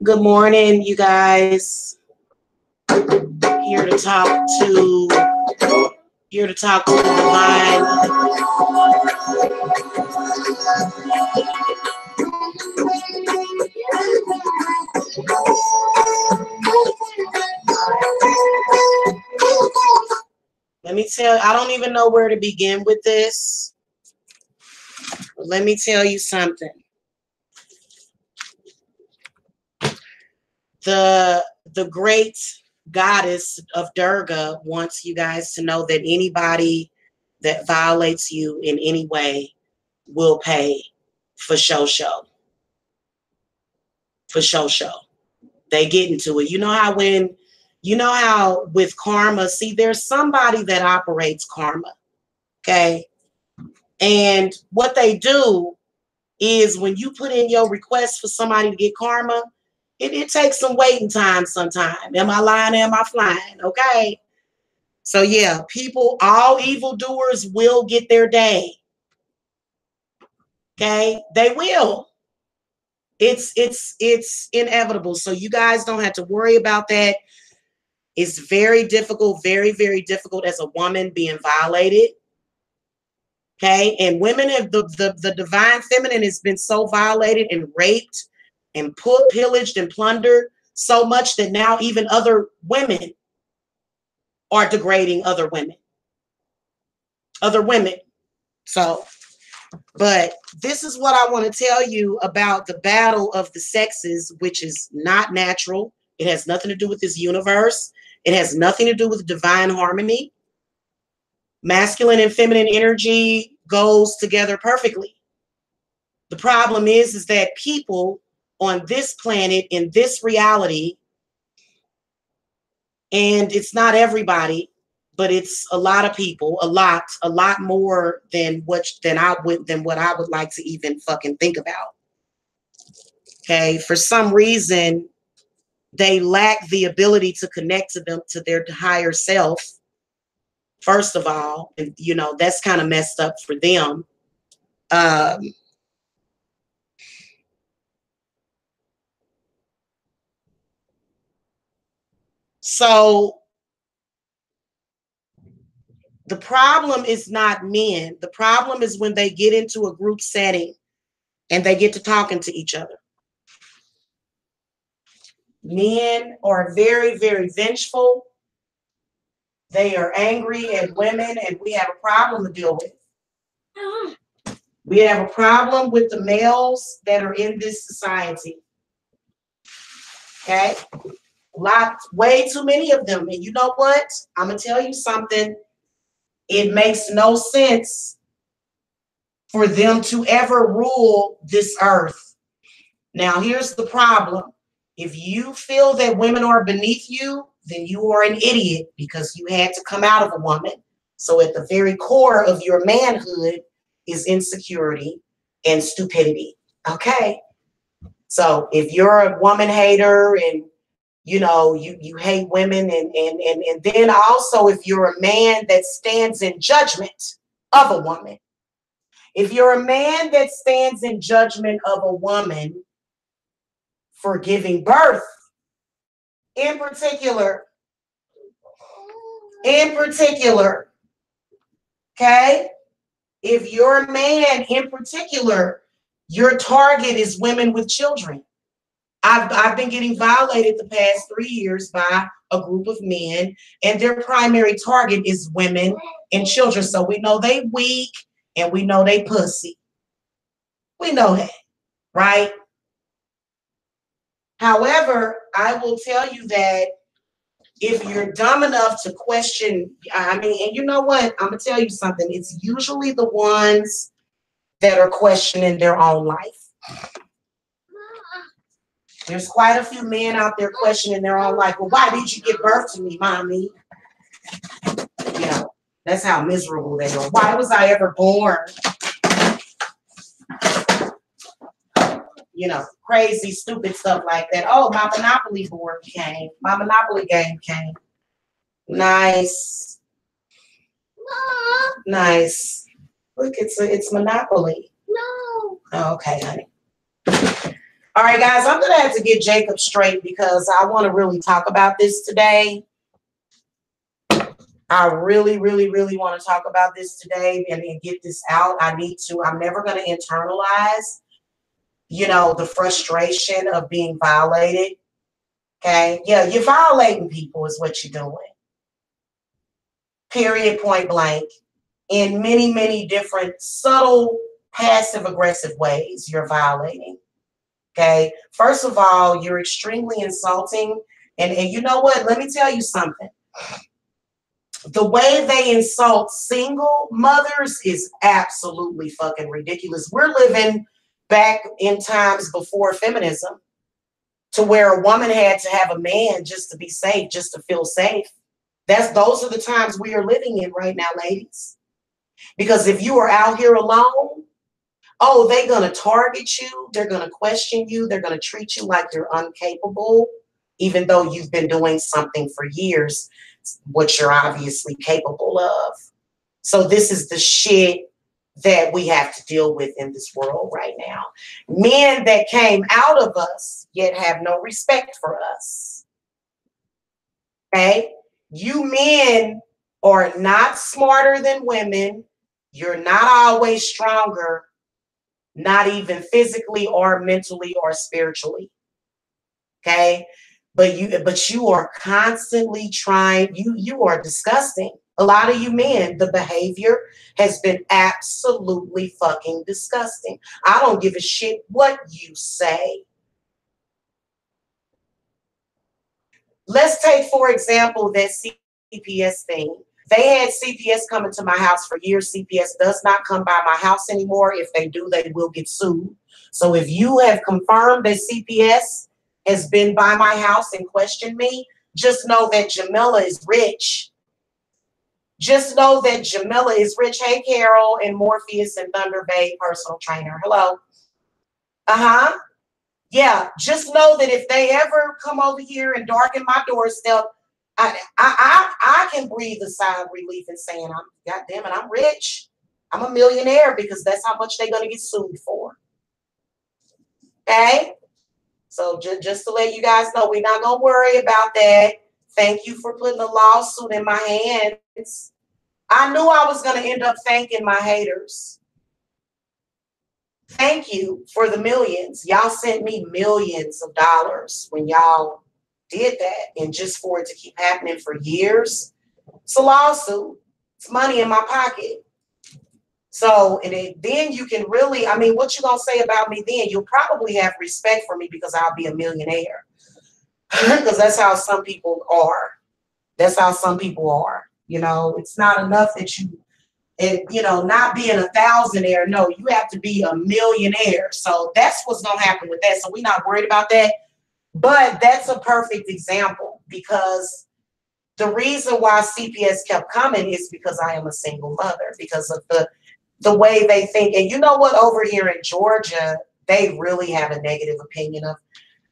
Good morning, you guys. Here to talk to the divine. Let me tell you, I don't even know where to begin with this. But let me tell you something. The great goddess of Durga wants you guys to know that anybody that violates you in any way will pay for show. For show. They get into it. You know how with karma, see, there's somebody that operates karma. Okay. And what they do is when you put in your request for somebody to get karma, it takes some waiting time sometimes. Am I lying? Am I flying? Okay. So yeah, all evildoers will get their day. Okay. They will. It's inevitable. So you guys don't have to worry about that. It's very difficult, very, very difficult as a woman being violated. Okay. And women have the divine feminine has been so violated and raped and pillaged and plundered so much that now even other women are degrading other women. So, but this is what I want to tell you about the battle of the sexes, which is not natural. It has nothing to do with this universe. It has nothing to do with divine harmony. Masculine and feminine energy goes together perfectly. The problem is that people on this planet, in this reality, and it's not everybody, but it's a lot of people, a lot more than what I would like to even fucking think about. Okay, for some reason, they lack the ability to connect to their higher self. First of all, and that's kind of messed up for them. So the problem is not men. The problem is when they get into a group setting and they get to talking to each other. Men are very, very vengeful. They are angry at women, and we have a problem to deal with. We have a problem with the males that are in this society. Okay? Way too many of them. And you know what? I'm going to tell you something. It makes no sense for them to ever rule this earth. Now, here's the problem. If you feel that women are beneath you, then you are an idiot because you had to come out of a woman. So at the very core of your manhood is insecurity and stupidity. Okay? So if you're a woman hater and you hate women and then also if you're a man that stands in judgment of a woman, if you're a man that stands in judgment of a woman for giving birth, in particular, In particular, okay? If you're a man in particular, your target is women with children. I've been getting violated the past 3 years by a group of men, and their primary target is women and children. So we know they weak and we know they pussy. We know that, right? However, I will tell you that if you're dumb enough to question, I mean, and you know what? I'm gonna tell you something. It's usually the ones that are questioning their own life. There's quite a few men out there questioning their own life. Well, why did you give birth to me, mommy? You know, that's how miserable they are. Why was I ever born? You know, crazy, stupid stuff like that. Oh, my Monopoly board came. My Monopoly game came. Nice. Nice. Look, it's Monopoly. No. Oh, okay, honey. All right, guys, I'm going to have to get Jacob straight because I want to really talk about this today. I really, really, really want to talk about this today and get this out. I need to. I'm never going to internalize, you know, the frustration of being violated. Okay. Yeah, you're violating people is what you're doing. Period, point blank. In many, many different subtle, passive aggressive ways, you're violating. Okay. First of all, you're extremely insulting. And you know what? Let me tell you something. The way they insult single mothers is absolutely fucking ridiculous. We're living back in times before feminism to where a woman had to have a man just to be safe, just to feel safe. Those are the times we are living in right now, ladies. Because if you are out here alone, oh, they're going to target you. They're going to question you. They're going to treat you like you're incapable, even though you've been doing something for years, what you're obviously capable of. So this is the shit that we have to deal with in this world right now. Men that came out of us yet have no respect for us. Okay? You men are not smarter than women. You're not always stronger, not even physically or mentally or spiritually. Okay? But you are constantly trying, you are disgusting. A lot of you men, the behavior has been absolutely fucking disgusting. I don't give a shit what you say. Let's take, for example, that CPS thing. They had CPS coming to my house for years. CPS does not come by my house anymore. If they do, they will get sued. So if you have confirmed that CPS has been by my house and questioned me, just know that Jamila is rich. Just know that Jamila is rich. Hey, Carol and Morpheus and Thunder Bay personal trainer. Hello. Uh-huh. Yeah, just know that if they ever come over here and darken my doorstep, I can breathe a sigh of relief and saying, God damn it, I'm rich. I'm a millionaire because that's how much they're going to get sued for. Okay? So just to let you guys know, we're not going to worry about that. Thank you for putting a lawsuit in my hands. I knew I was going to end up thanking my haters. Thank you for the millions. Y'all sent me millions of dollars when y'all did that. And just for it to keep happening for years, it's a lawsuit. It's money in my pocket. So, then you can really, I mean, what you going to say about me then? You'll probably have respect for me because I'll be a millionaire. Because that's how some people are. That's how some people are. You know, it's not enough that not being a thousandaire. No, you have to be a millionaire. So that's what's going to happen with that. So we're not worried about that. But that's a perfect example because the reason why CPS kept coming is because I am a single mother, because of the way they think. And you know what? Over here in Georgia, they really have a negative opinion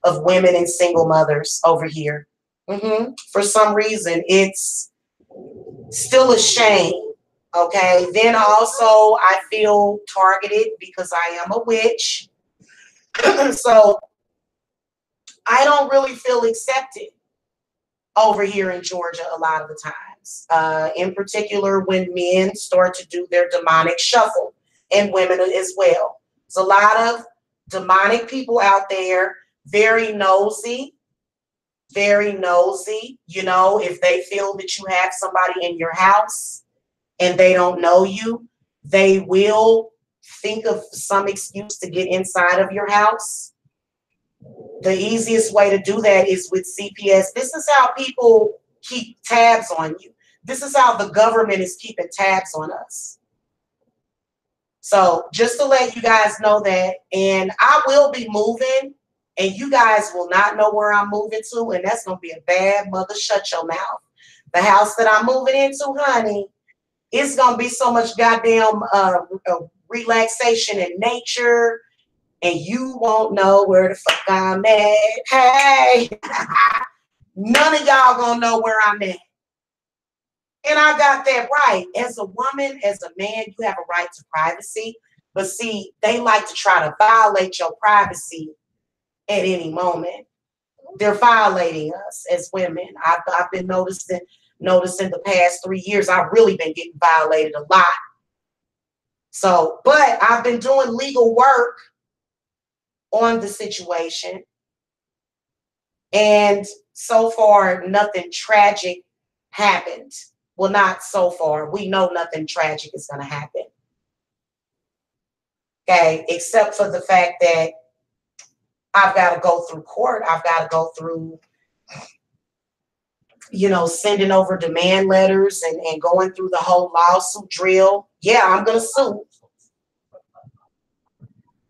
of women and single mothers over here. For some reason, it's still a shame. Okay. Then also, I feel targeted because I am a witch. So I don't really feel accepted over here in Georgia a lot of the times. in particular when men start to do their demonic shuffle, and women as well. There's a lot of demonic people out there, very nosy, very nosy. You know, if they feel that you have somebody in your house and they don't know you, they will think of some excuse to get inside of your house. The easiest way to do that is with CPS. This is how people keep tabs on you. This is how the government is keeping tabs on us. So just to let you guys know that, and I will be moving, and you guys will not know where I'm moving to, and that's going to be a bad mother shut your mouth. The house that I'm moving into, honey, it's going to be so much goddamn relaxation in nature, and you won't know where the fuck I'm at. Hey, none of y'all gonna know where I'm at. And I got that right. As a woman, as a man, you have a right to privacy. But see, they like to try to violate your privacy at any moment. They're violating us as women. I've been noticing the past 3 years, I've really been getting violated a lot. So, but I've been doing legal work on the situation, and so far nothing tragic happened. Well, not so far. We know nothing tragic is going to happen. Okay, except for the fact that I've got to go through court. I've got to go through, you know, sending over demand letters and going through the whole lawsuit drill. Yeah, I'm going to sue.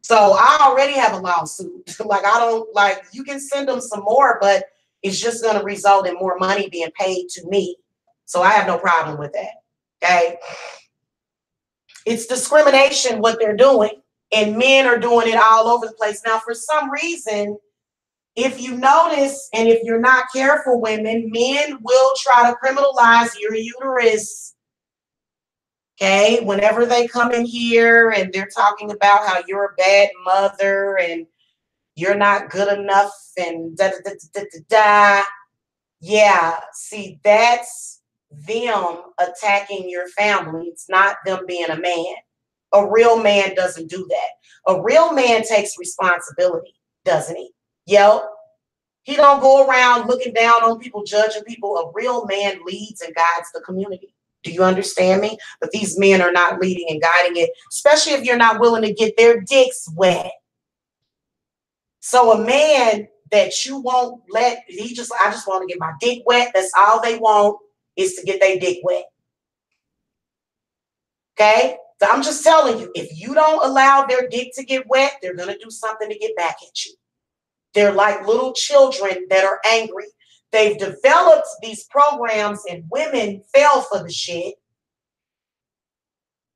So I already have a lawsuit. Like, I don't, like, you can send them some more, but it's just going to result in more money being paid to me. So I have no problem with that. Okay. It's discrimination what they're doing, and men are doing it all over the place. Now, for some reason, if you notice, and if you're not careful, women, men will try to criminalize your uterus. Okay, whenever they come in here and they're talking about how you're a bad mother and you're not good enough and da da da da da da. Yeah, see, that's them attacking your family. It's not them being a man. A real man doesn't do that. A real man takes responsibility, doesn't he? Yep. He don't go around looking down on people, judging people. A real man leads and guides the community. Do you understand me? But these men are not leading and guiding it, especially if you're not willing to get their dicks wet. So a man that you won't let, I just want to get my dick wet. That's all they want, is to get their dick wet. Okay? So I'm just telling you, if you don't allow their dick to get wet, they're going to do something to get back at you. They're like little children that are angry. They've developed these programs, and women fell for the shit.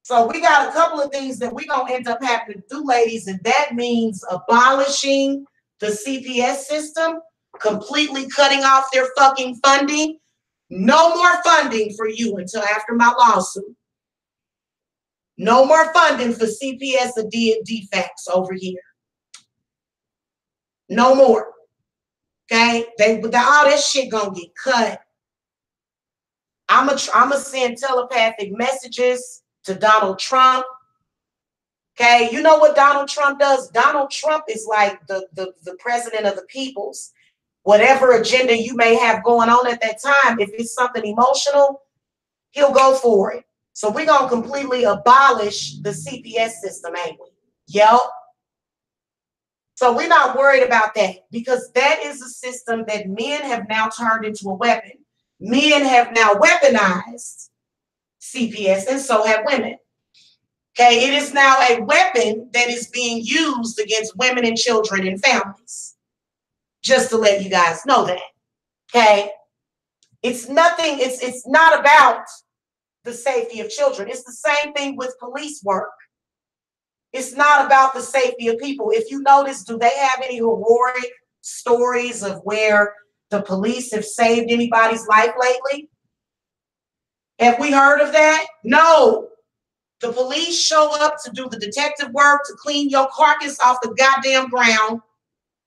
So we got a couple of things that we're going to end up having to do, ladies, and that means abolishing the CPS system, completely cutting off their fucking funding. No more funding for you until after my lawsuit. No more funding for CPS or defects over here. No more. Okay? All that shit gonna get cut. I'm a send telepathic messages to Donald Trump. Okay, you know what Donald Trump does? Donald Trump is like the president of the peoples. Whatever agenda you may have going on at that time, if it's something emotional, he'll go for it. So we're going to completely abolish the CPS system, ain't we? Yep. So we're not worried about that, because that is a system that men have now turned into a weapon. Men have now weaponized CPS, and so have women. Okay, it is now a weapon that is being used against women and children and families. Just to let you guys know that. Okay, it's nothing, it's not about the safety of children. It's the same thing with police work. It's not about the safety of people. If you notice, do they have any heroic stories of where the police have saved anybody's life lately? Have we heard of that? No. The police show up to do the detective work, to clean your carcass off the goddamn ground,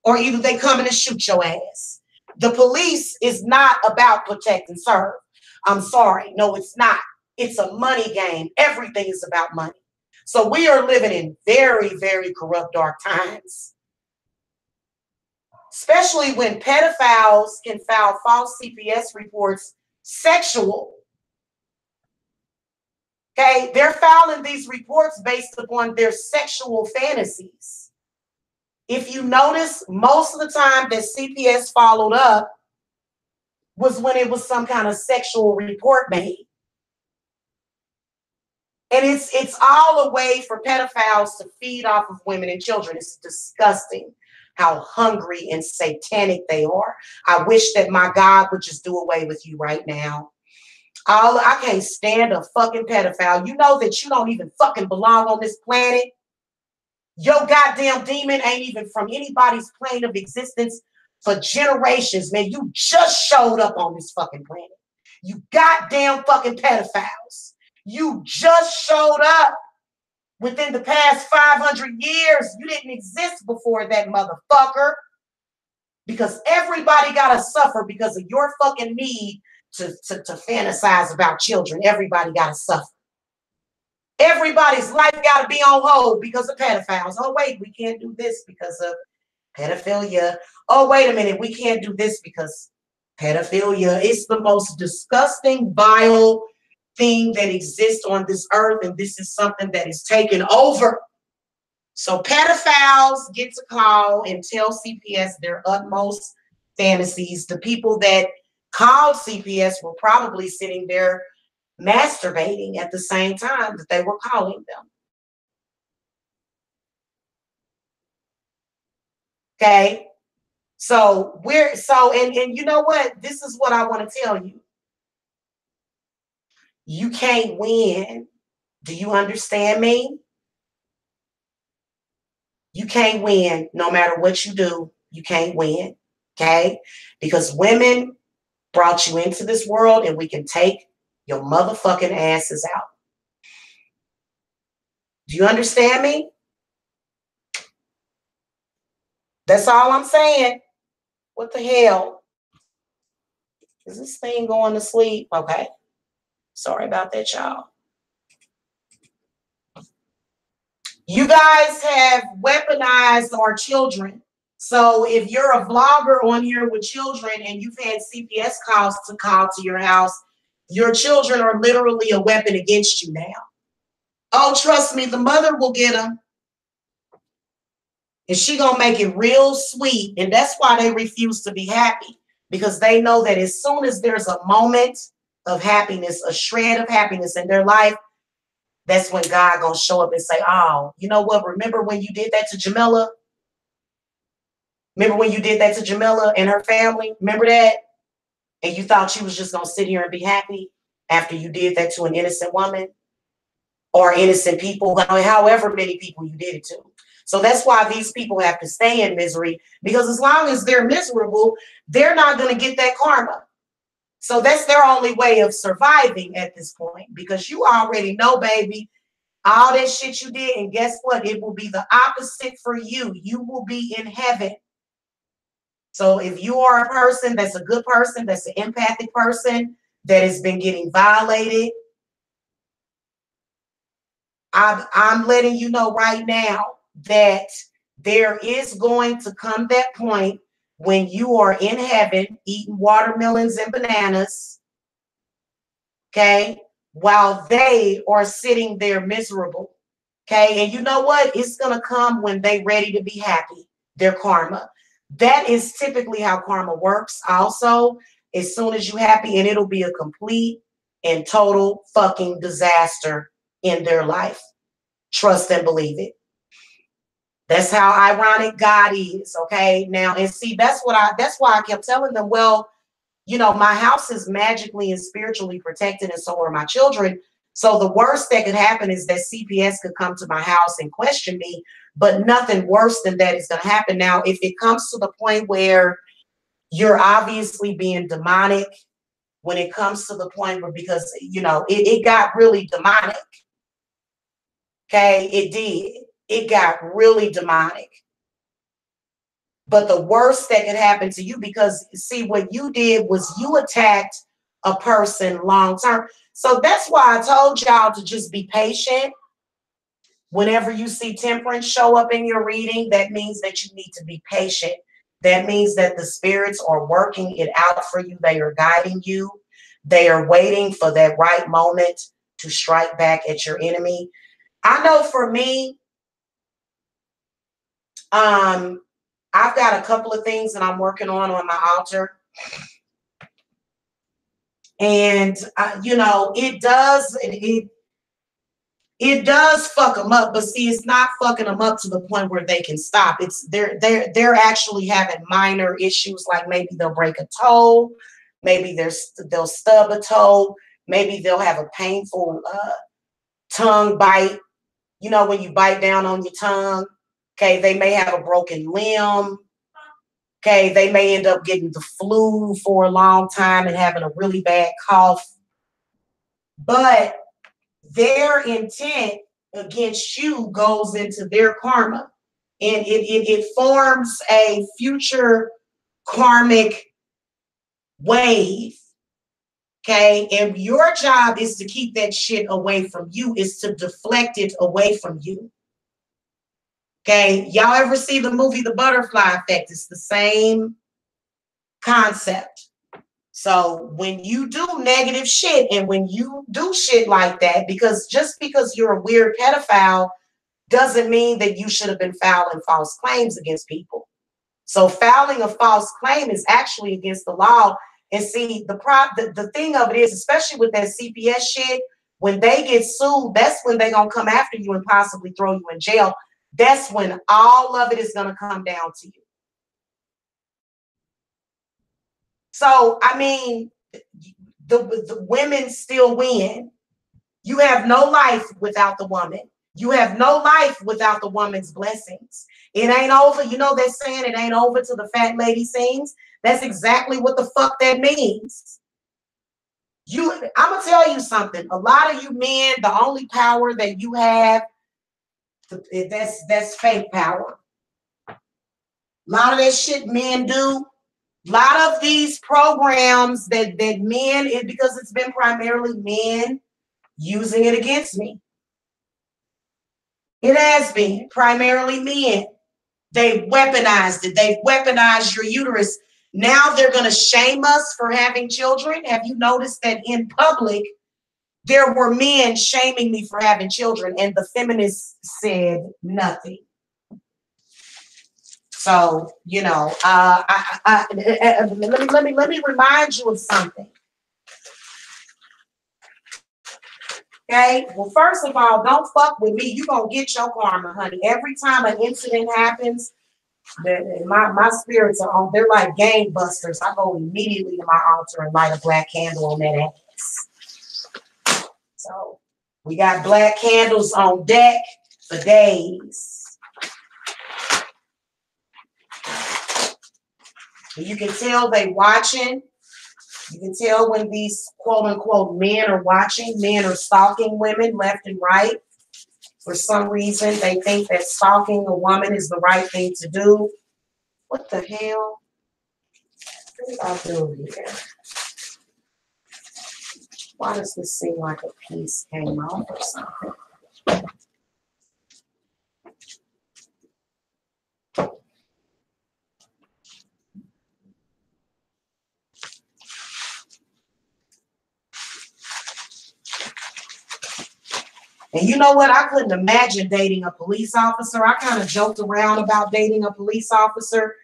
or either they come in and shoot your ass. The police is not about protect and serve. I'm sorry. No, it's not. It's a money game. Everything is about money. So we are living in very, very corrupt, dark times. Especially when pedophiles can file false CPS reports, sexual. Okay, they're filing these reports based upon their sexual fantasies. If you notice, most of the time that CPS followed up was when it was some kind of sexual report made. And it's all a way for pedophiles to feed off of women and children. It's disgusting how hungry and satanic they are. I wish that my God would just do away with you right now. I can't stand a fucking pedophile. You know that you don't even fucking belong on this planet. Your goddamn demon ain't even from anybody's plane of existence for generations, man. You just showed up on this fucking planet. You goddamn fucking pedophiles. You just showed up within the past 500 years. You didn't exist before that, motherfucker. Because everybody got to suffer because of your fucking need to fantasize about children. Everybody got to suffer. Everybody's life got to be on hold because of pedophiles. Oh, wait, we can't do this because of pedophilia. Oh, wait a minute, we can't do this because pedophilia. It's the most disgusting, vile thing that exists on this earth, and this is something that is taken over. So pedophiles get to call and tell CPS their utmost fantasies. The people that called CPS were probably sitting there masturbating at the same time that they were calling them. Okay. So and you know what? This is what I want to tell you. You can't win. Do you understand me? You can't win no matter what you do. You can't win. Okay. Because women brought you into this world and we can take your motherfucking asses out. Do you understand me? That's all I'm saying. What the hell? Is this thing going to sleep? Okay. Sorry about that, y'all. You guys have weaponized our children. So if you're a vlogger on here with children and you've had CPS calls to call to your house, your children are literally a weapon against you now. Oh, trust me, the mother will get them. And she gonna make it real sweet. And that's why they refuse to be happy. Because they know that as soon as there's a moment of happiness, a shred of happiness in their life, that's when God gonna show up and say, oh, you know what? Remember when you did that to Jamila? Remember when you did that to Jamila and her family? Remember that? And you thought she was just gonna sit here and be happy after you did that to an innocent woman or innocent people, however many people you did it to. So that's why these people have to stay in misery, because as long as they're miserable, they're not going to get that karma. So that's their only way of surviving at this point, because you already know, baby, all that shit you did. And guess what? It will be the opposite for you. You will be in heaven. So if you are a person that's a good person, that's an empathic person that has been getting violated, I'm letting you know right now that there is going to come that point when you are in heaven eating watermelons and bananas, okay, while they are sitting there miserable, okay? And you know what? It's going to come when they're ready to be happy, their karma. That is typically how karma works also. As soon as you're happy, and it'll be a complete and total fucking disaster in their life. Trust and believe it. That's how ironic God is, okay? Now, and see, that's why I kept telling them, well, you know, my house is magically and spiritually protected, and so are my children. So the worst that could happen is that CPS could come to my house and question me, but nothing worse than that is going to happen. Now, if it comes to the point where you're obviously being demonic, when it comes to the point where, because, you know, it got really demonic, okay? It did. It got really demonic. But the worst that could happen to you, because see, what you did was you attacked a person long term. So that's why I told y'all to just be patient. Whenever you see temperance show up in your reading, that means that you need to be patient. That means that the spirits are working it out for you. They are guiding you. They are waiting for that right moment to strike back at your enemy. I know for me, I've got a couple of things that I'm working on my altar. And, you know, it does fuck them up, but see, it's not fucking them up to the point where they can stop. It's they're actually having minor issues, like maybe they'll break a toe, maybe they'll stub a toe, maybe they'll have a painful tongue bite. You know, when you bite down on your tongue, okay, they may have a broken limb. Okay, they may end up getting the flu for a long time and having a really bad cough. But their intent against you goes into their karma. And it forms a future karmic wave. Okay. And your job is to keep that shit away from you, is to deflect it away from you. Okay. Y'all ever see the movie The Butterfly Effect? It's the same concept. So when you do negative shit and when you do shit like that, because just because you're a weird pedophile doesn't mean that you should have been filing false claims against people. So filing a false claim is actually against the law. And see, the thing of it is, especially with that CPS shit, when they get sued, that's when they're going to come after you and possibly throw you in jail. That's when all of it is going to come down to you. So, I mean, the women still win. You have no life without the woman. You have no life without the woman's blessings. It ain't over. You know that saying, it ain't over till the fat lady sings. That's exactly what the fuck that means. I'm going to tell you something. A lot of you men, the only power that you have, that's fake power. A lot of that shit men do. A lot of these programs that men, because it's been primarily men using it against me. It has been primarily men. They've weaponized it. They've weaponized your uterus. Now they're going to shame us for having children. Have you noticed that in public, there were men shaming me for having children, and the feminists said nothing? So, you know, let me remind you of something. Okay. Well, first of all, don't fuck with me. You're going to get your karma, honey. Every time an incident happens, my spirits are on. They're like gangbusters. I go immediately to my altar and light a black candle on that ass. So we got black candles on deck for days. You can tell they watching. You can tell when these quote unquote men are watching. Men are stalking women left and right. For some reason, they think that stalking a woman is the right thing to do. What the hell? What did I do here? Why does this seem like a piece came off or something? And you know what? I couldn't imagine dating a police officer. I kind of joked around about dating a police officer.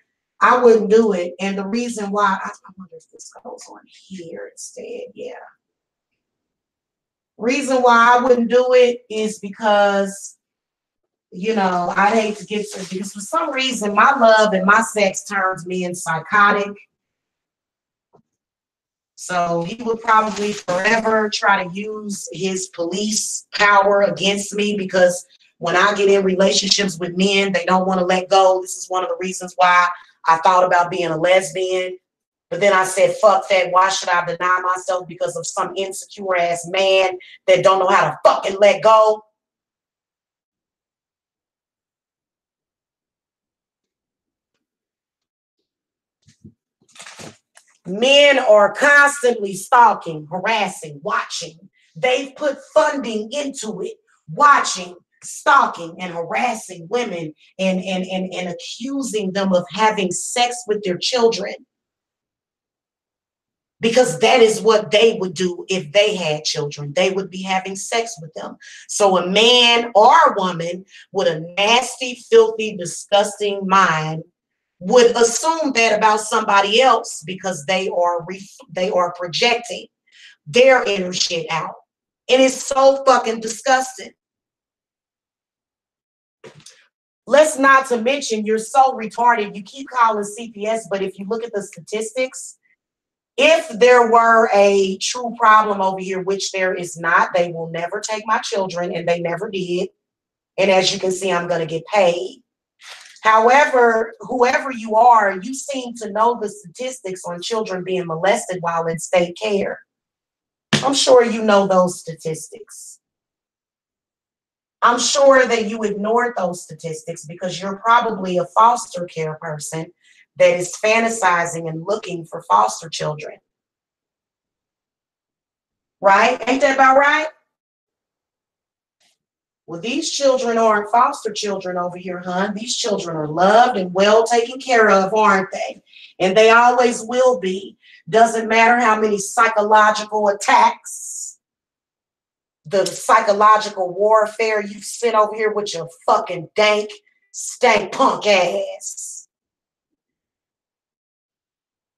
I wouldn't do it. And the reason why, I wonder if this goes on here instead. Yeah. Reason why I wouldn't do it is because, you know, I'd hate to get to, because for some reason my love and my sex turns me in psychotic. So he would probably forever try to use his police power against me, because when I get in relationships with men, they don't want to let go. This is one of the reasons why I thought about being a lesbian. But then I said, fuck that. Why should I deny myself because of some insecure ass man that don't know how to fucking let go? Men are constantly stalking, harassing, watching. They've put funding into it, watching, stalking, and harassing women and accusing them of having sex with their children. Because that is what they would do if they had children. They would be having sex with them. So a man or a woman with a nasty, filthy, disgusting mind would assume that about somebody else because they are projecting their inner shit out. It is so fucking disgusting. Let's not to mention, you're so retarded. You keep calling CPS, but if you look at the statistics, if there were a true problem over here, which there is not, they will never take my children, and they never did. And as you can see, I'm going to get paid. However, whoever you are, you seem to know the statistics on children being molested while in state care. I'm sure you know those statistics. I'm sure that you ignored those statistics because you're probably a foster care person that is fantasizing and looking for foster children. Right? Ain't that about right? Well, these children aren't foster children over here, hon. These children are loved and well taken care of, aren't they? And they always will be. Doesn't matter how many psychological attacks, the psychological warfare you sit over here with your fucking dank, stank punk ass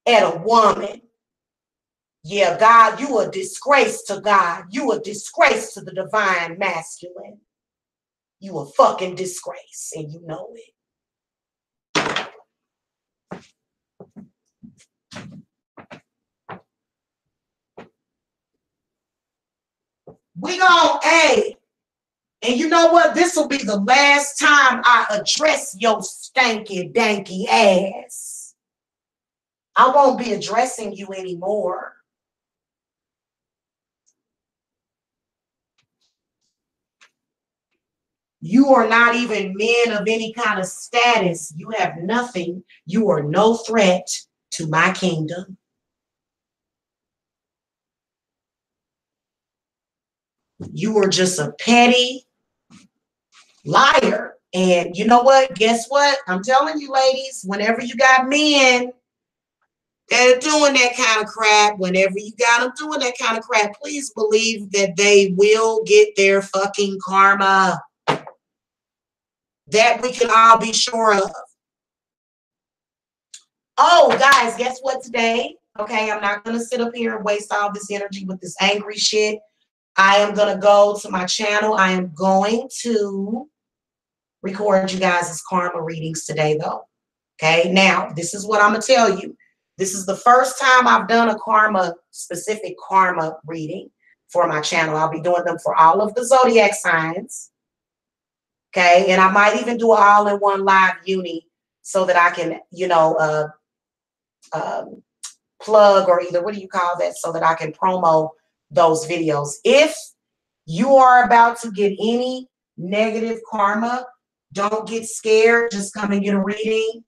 at a woman. Yeah, God, you a disgrace to God. You a disgrace to the divine masculine. You a fucking disgrace, and you know it. We gon' hey, and you know what? This will be the last time I address your stanky danky ass. I won't be addressing you anymore. You are not even men of any kind of status. You have nothing. You are no threat to my kingdom. You are just a petty liar. And you know what? Guess what? I'm telling you, ladies, whenever you got men that are doing that kind of crap, whenever you got them doing that kind of crap, please believe that they will get their fucking karma. That we can all be sure of. Oh, guys, guess what today? Okay, I'm not going to sit up here and waste all this energy with this angry shit. I am going to go to my channel. I am going to record you guys' karma readings today, though. Okay, now, this is what I'm going to tell you. This is the first time I've done a specific karma reading for my channel. I'll be doing them for all of the zodiac signs. Okay, and I might even do an all-in-one live uni so that I can, plug, or either, what do you call that, so that I can promo those videos. If you are about to get any negative karma, don't get scared. Just come and get a reading.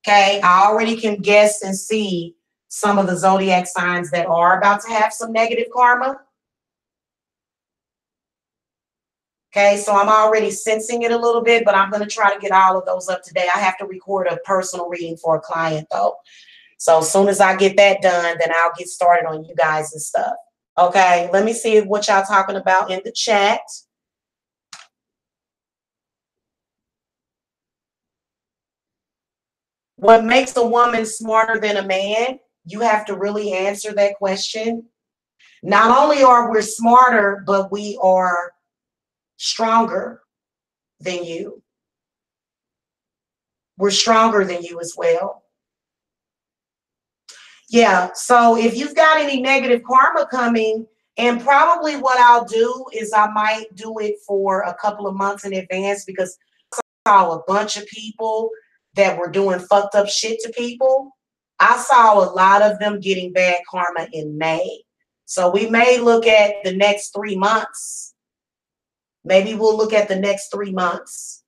Okay, I already can guess and see some of the zodiac signs that are about to have some negative karma. Okay, so I'm already sensing it a little bit, but I'm going to try to get all of those up today. I have to record a personal reading for a client, though. So as soon as I get that done, then I'll get started on you guys and stuff. Okay, let me see what y'all talking about in the chat. What makes a woman smarter than a man? You have to really answer that question. Not only are we smarter, but we are stronger than you. We're stronger than you as well. Yeah, so if you've got any negative karma coming, and probably what I'll do is I might do it for a couple of months in advance, because I saw a bunch of people that were doing fucked up shit to people. I saw a lot of them getting bad karma in May. So we may look at the next 3 months. Maybe we'll look at the next 3 months.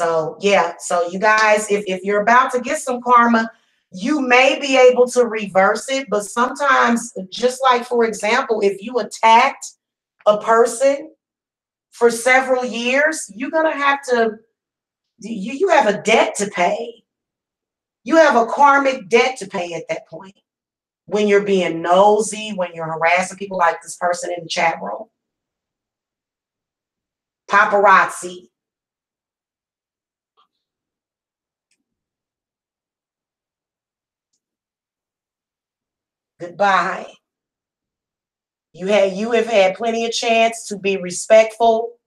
So yeah, so you guys, if you're about to get some karma, you may be able to reverse it, but sometimes, just like for example, if you attacked a person for several years, you're gonna have to, you have a debt to pay. You have a karmic debt to pay at that point. When you're being nosy, when you're harassing people like this person in the chat room. Paparazzi. Goodbye. You have had plenty of chance to be respectful.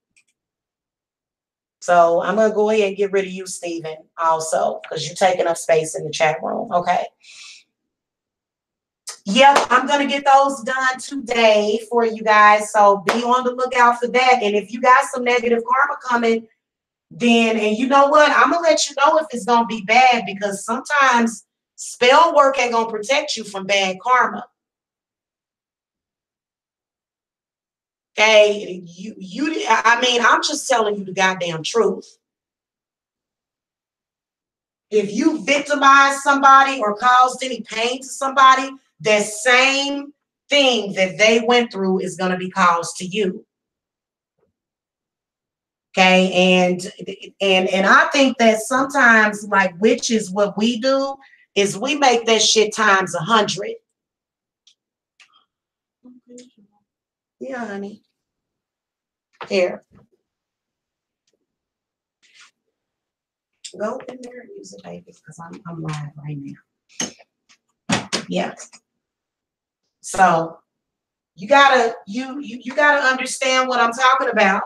So I'm gonna go ahead and get rid of you, Stephen, also, because you're taking up space in the chat room. Okay. Yep, I'm gonna get those done today for you guys. So be on the lookout for that. And if you got some negative karma coming, then, and you know what, I'm gonna let you know if it's gonna be bad, because sometimes spell work ain't gonna protect you from bad karma. Okay, I mean, I'm just telling you the goddamn truth. If you victimize somebody or caused any pain to somebody, that same thing that they went through is going to be caused to you. Okay, and I think that sometimes, like witches, what we do is we make that shit times 100. Yeah, honey. Here. Go in there and use it, baby, because I'm live right now. Yeah. So you gotta you gotta understand what I'm talking about.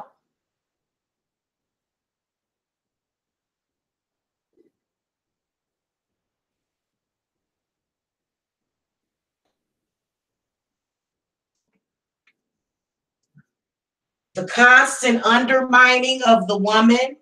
The constant undermining of the woman.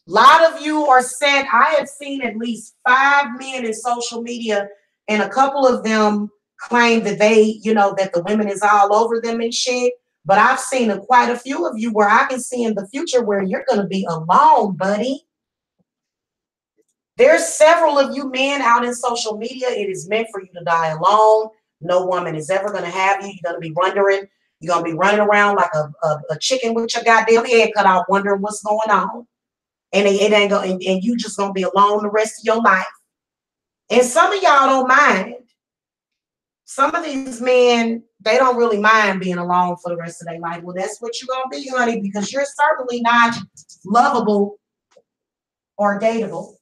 A lot of you are said, I have seen at least 5 men in social media, and a couple of them claim that they, that the women is all over them and shit. But I've seen quite a few of you where I can see in the future where you're going to be alone, buddy. There's several of you men out in social media. It is meant for you to die alone. No woman is ever going to have you. You're going to be wondering. You're going to be running around like a chicken with your goddamn head cut off, wondering what's going on. And it ain't going, and you just going to be alone the rest of your life. And some of y'all don't mind. Some of these men, they don't really mind being alone for the rest of their life. Well, that's what you're going to be, honey, because you're certainly not lovable or dateable.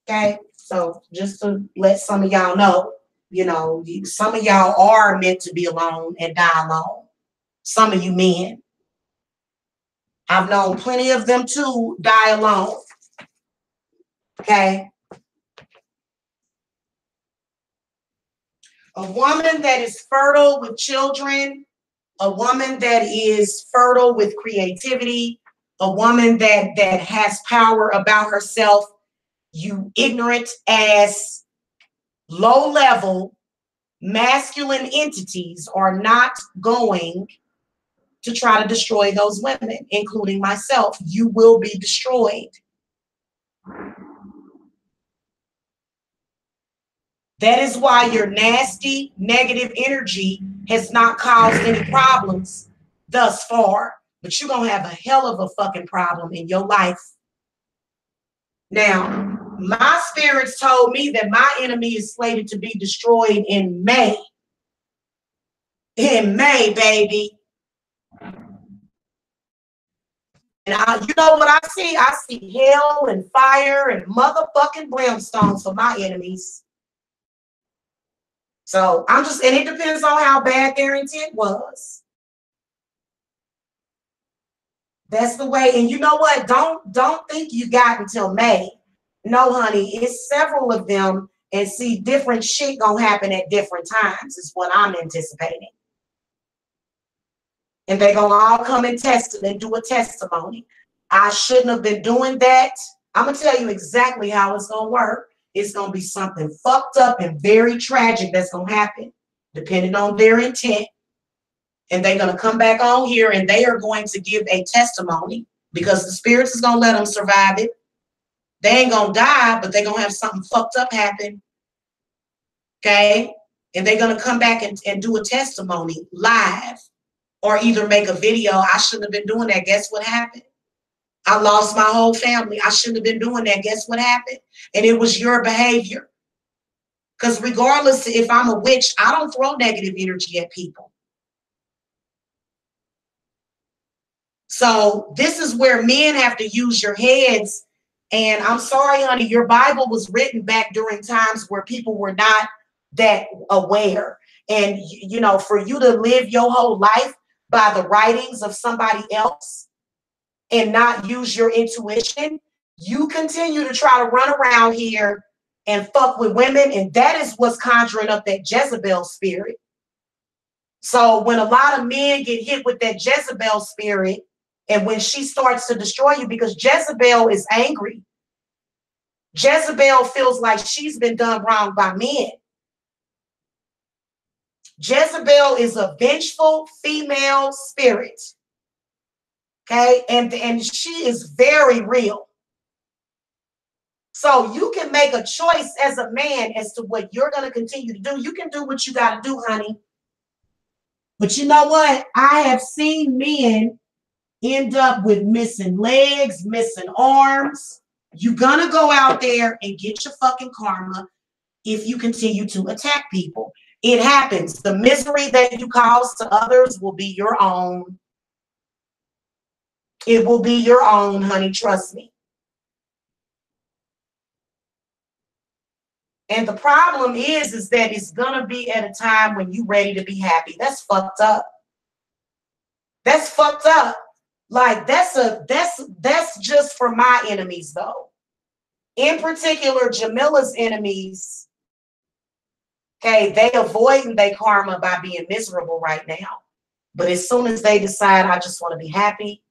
Okay, so just to let some of y'all know, some of y'all are meant to be alone and die alone. Some of you men. I've known plenty of them too die alone. Okay. A woman that is fertile with children, a woman that is fertile with creativity, a woman that has power about herself, you ignorant ass, low level, masculine entities are not going to try to destroy those women, including myself. You will be destroyed. That is why your nasty, negative energy has not caused any problems thus far. But you're going to have a hell of a fucking problem in your life. Now, my spirits told me that my enemy is slated to be destroyed in May. In May, baby. And you know what I see? I see hell and fire and motherfucking brimstones for my enemies. So I'm just, and it depends on how bad their intent was. That's the way. And you know what? Don't think you got until May. No, honey, it's several of them, and see, different shit gonna happen at different times is what I'm anticipating. And they gonna all come and test it and do a testimony. I shouldn't have been doing that. I'm gonna tell you exactly how it's gonna work. It's gonna be something fucked up and very tragic that's gonna happen, depending on their intent. And they're gonna come back on here and they are going to give a testimony because the spirits is going to let them survive it. They ain't going to die, but they're going to have something fucked up happen. Okay? And they're going to come back and do a testimony live, or either make a video. I shouldn't have been doing that. Guess what happened? I lost my whole family. I shouldn't have been doing that. Guess what happened? And it was your behavior. Because regardless if I'm a witch, I don't throw negative energy at people. So this is where men have to use your heads. And I'm sorry, honey, your Bible was written back during times where people were not that aware. And, you know, for you to live your whole life by the writings of somebody else and not use your intuition, you continue to try to run around here and fuck with women. And that is what's conjuring up that Jezebel spirit. So when a lot of men get hit with that Jezebel spirit, and when she starts to destroy you, because Jezebel is angry. Jezebel feels like she's been done wrong by men. Jezebel is a vengeful female spirit. Okay, and she is very real. So you can make a choice as a man as to what you're going to continue to do. You can do what you got to do, honey. But you know what? I have seen men end up with missing legs, missing arms. You're going to go out there and get your fucking karma if you continue to attack people. It happens. The misery that you cause to others will be your own. It will be your own, honey. Trust me. And the problem is that it's going to be at a time when you're ready to be happy. That's fucked up. That's fucked up. Like that's just for my enemies though. In particular, Jamila's enemies, okay, they avoiding their karma by being miserable right now. But as soon as they decide, I just want to be happy,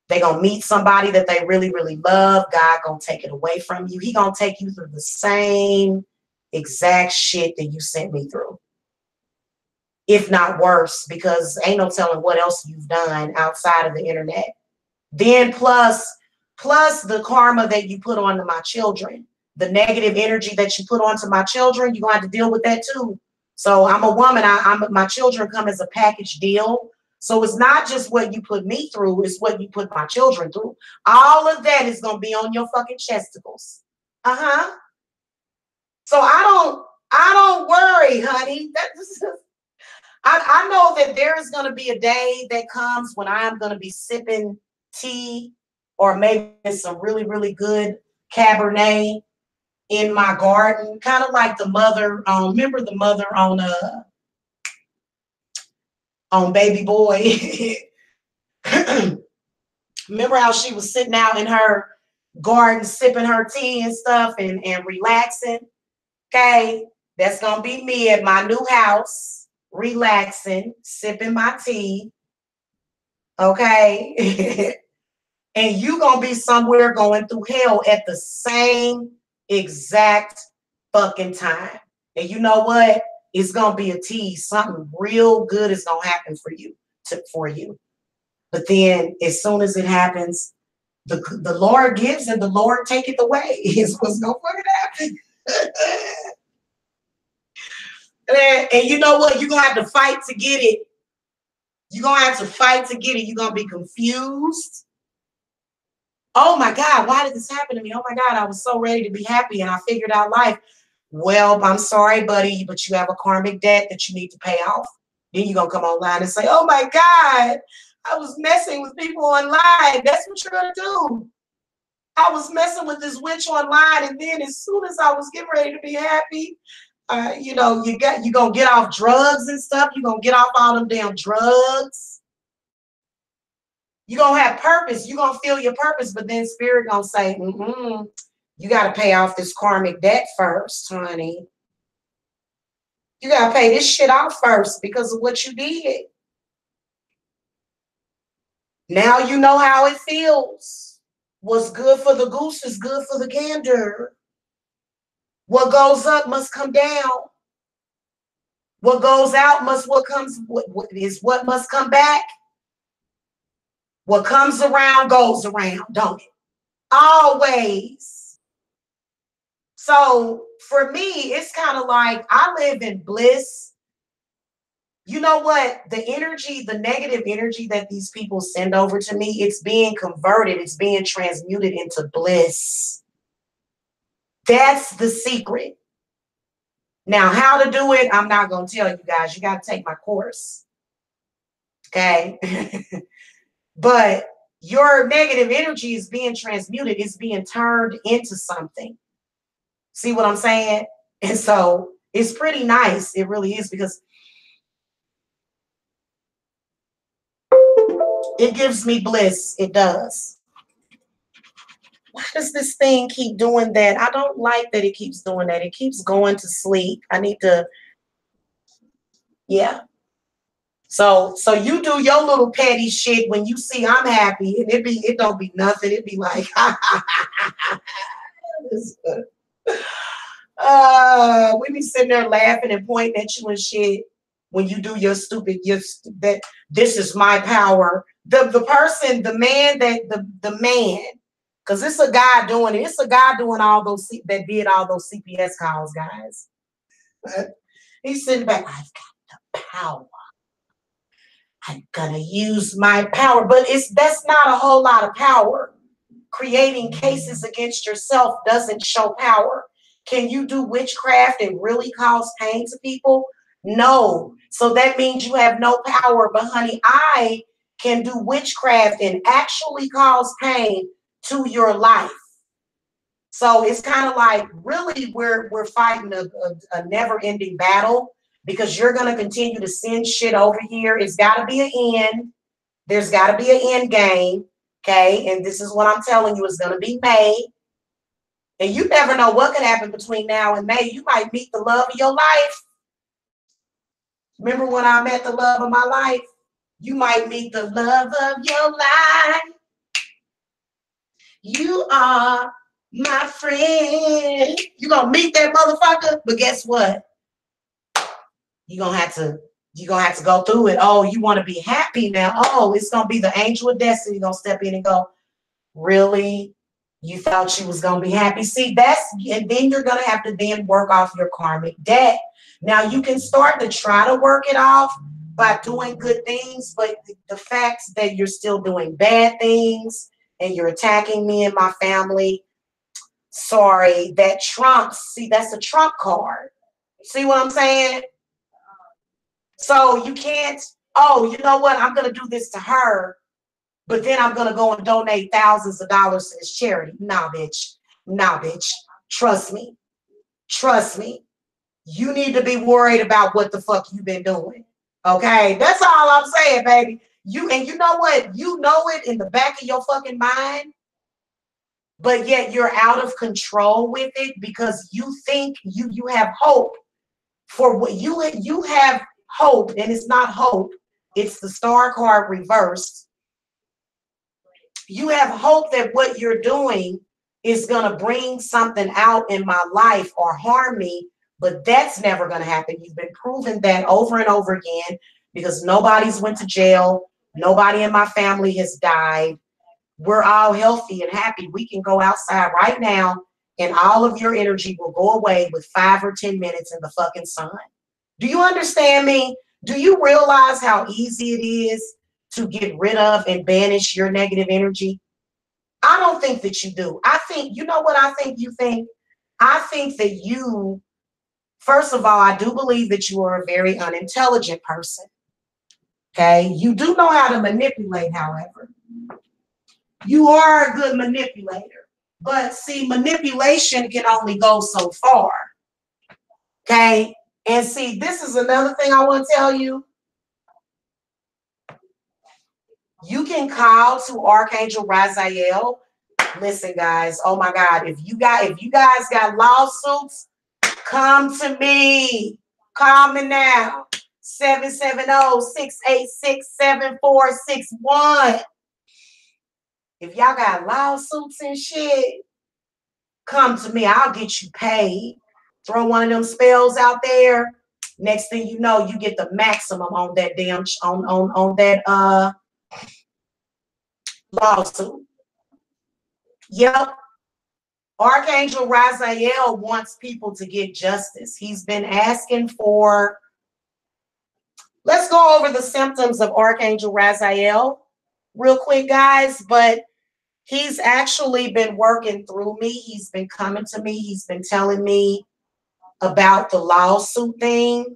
they're going to meet somebody that they really, really love. God going to take it away from you. He going to take you through the same exact shit that you sent me through. If not worse, because ain't no telling what else you've done outside of the internet. Then plus the karma that you put onto my children, the negative energy that you put onto my children, you're going to have to deal with that too. So I'm a woman. My children come as a package deal. So it's not just what you put me through, it's what you put my children through. All of that is going to be on your fucking chesticles. So I don't worry, honey. I know that there is going to be a day that comes when I'm going to be sipping tea or maybe some really, really good Cabernet in my garden, kind of like the mother. Remember the mother on Baby Boy? Remember how she was sitting out in her garden sipping her tea and stuff and relaxing? Okay, that's going to be me at my new house, relaxing, sipping my tea. Okay. And you going to be somewhere going through hell at the same exact fucking time. And you know what? It's going to be a tease. Something real good is going to happen for you. But then as soon as it happens, the Lord gives and the Lord taketh away is what's going to fucking happen. And you know what? You're going to have to fight to get it. You're going to have to fight to get it. You're going to be confused. Oh my God, why did this happen to me? Oh my God, I was so ready to be happy and I figured out life. Well, I'm sorry, buddy, but you have a karmic debt that you need to pay off. Then you're going to come online and say, oh my God, I was messing with people online. That's what you're going to do. I was messing with this witch online, and then as soon as I was getting ready to be happy, you're going to get off drugs and stuff. You're going to get off all them damn drugs. You're going to have purpose. You're going to feel your purpose, but then spirit going to say, you got to pay off this karmic debt first, honey. You got to pay this shit off first because of what you did. Now you know how it feels. What's good for the goose is good for the gander. What goes up must come down. What goes out must what must come back. What comes around goes around, don't it? Always. So for me, it's kind of like I live in bliss. You know what? The energy, the negative energy that these people send over to me, it's being converted, it's being transmuted into bliss. That's the secret. Now, how to do it, I'm not going to tell you guys. You got to take my course. Okay? But your negative energy is being transmuted, it's being turned into something. See what I'm saying? And so it's pretty nice. It really is, because it gives me bliss. It does. Why does this thing keep doing that? I don't like that it keeps doing that. It keeps going to sleep. I need to, yeah. So you do your little petty shit when you see I'm happy, and it don't be nothing. It be like, we be sitting there laughing and pointing at you and shit when you do your stupid, that this is my power. The person, the man the man, because it's a guy doing it. It's a guy doing all those that did all those CPS calls, guys. He's sitting back. I've got the power. I'm gonna use my power, but that's not a whole lot of power. Creating cases against yourself doesn't show power. Can you do witchcraft and really cause pain to people? No. So that means you have no power. But honey, I can do witchcraft and actually cause pain to your life. So it's kind of like, really, we're fighting a never-ending battle, because you're going to continue to send shit over here. It's got to be an end. There's got to be an end game. Okay. And this is what I'm telling you, it's going to be May. And you never know what could happen between now and May. You might meet the love of your life. Remember when I met the love of my life? You might meet the love of your life. You are my friend. You're going to meet that motherfucker. But guess what? You're going to have to go through it. Oh, you want to be happy now. Oh, it's going to be the angel of destiny going to step in and go, really? You thought she was going to be happy? See, and then you're going to have to then work off your karmic debt. Now, you can start to try to work it off by doing good things, but the fact that you're still doing bad things and you're attacking me and my family, sorry, that trumps. See, that's a trump card. See what I'm saying? So you can't, oh, you know what? I'm going to do this to her, but then I'm going to go and donate thousands of dollars to this charity. Nah, bitch. Nah, bitch. Trust me. Trust me. You need to be worried about what the fuck you've been doing. Okay? That's all I'm saying, baby. And you know what? You know it in the back of your fucking mind, but yet you're out of control with it, because you think you have hope for what you have hope, and it's not hope. It's the star card reversed. You have hope that what you're doing is going to bring something out in my life or harm me, but that's never going to happen. You've been proving that over and over again, because nobody's went to jail. Nobody in my family has died. We're all healthy and happy. We can go outside right now and all of your energy will go away with 5 or 10 minutes in the fucking sun. Do you understand me? Do you realize how easy it is to get rid of and banish your negative energy? I don't think that you do. I think, you know what I think you think? I think that you, first of all, I do believe that you are a very unintelligent person. Okay? You do know how to manipulate, however. You are a good manipulator. But see, manipulation can only go so far. Okay? And see, this is another thing I want to tell you. You can call to Archangel Raziel. Listen, guys. Oh my God. If you guys got lawsuits, come to me. Call me now. 770-686-7461. If y'all got lawsuits and shit, come to me. I'll get you paid. Throw one of them spells out there. Next thing you know, you get the maximum on that damn on that lawsuit. Yep. Archangel Raziel wants people to get justice. He's been asking for, let's go over the symptoms of Archangel Raziel real quick, guys, but he's actually been working through me. He's been coming to me. He's been telling me about the lawsuit thing.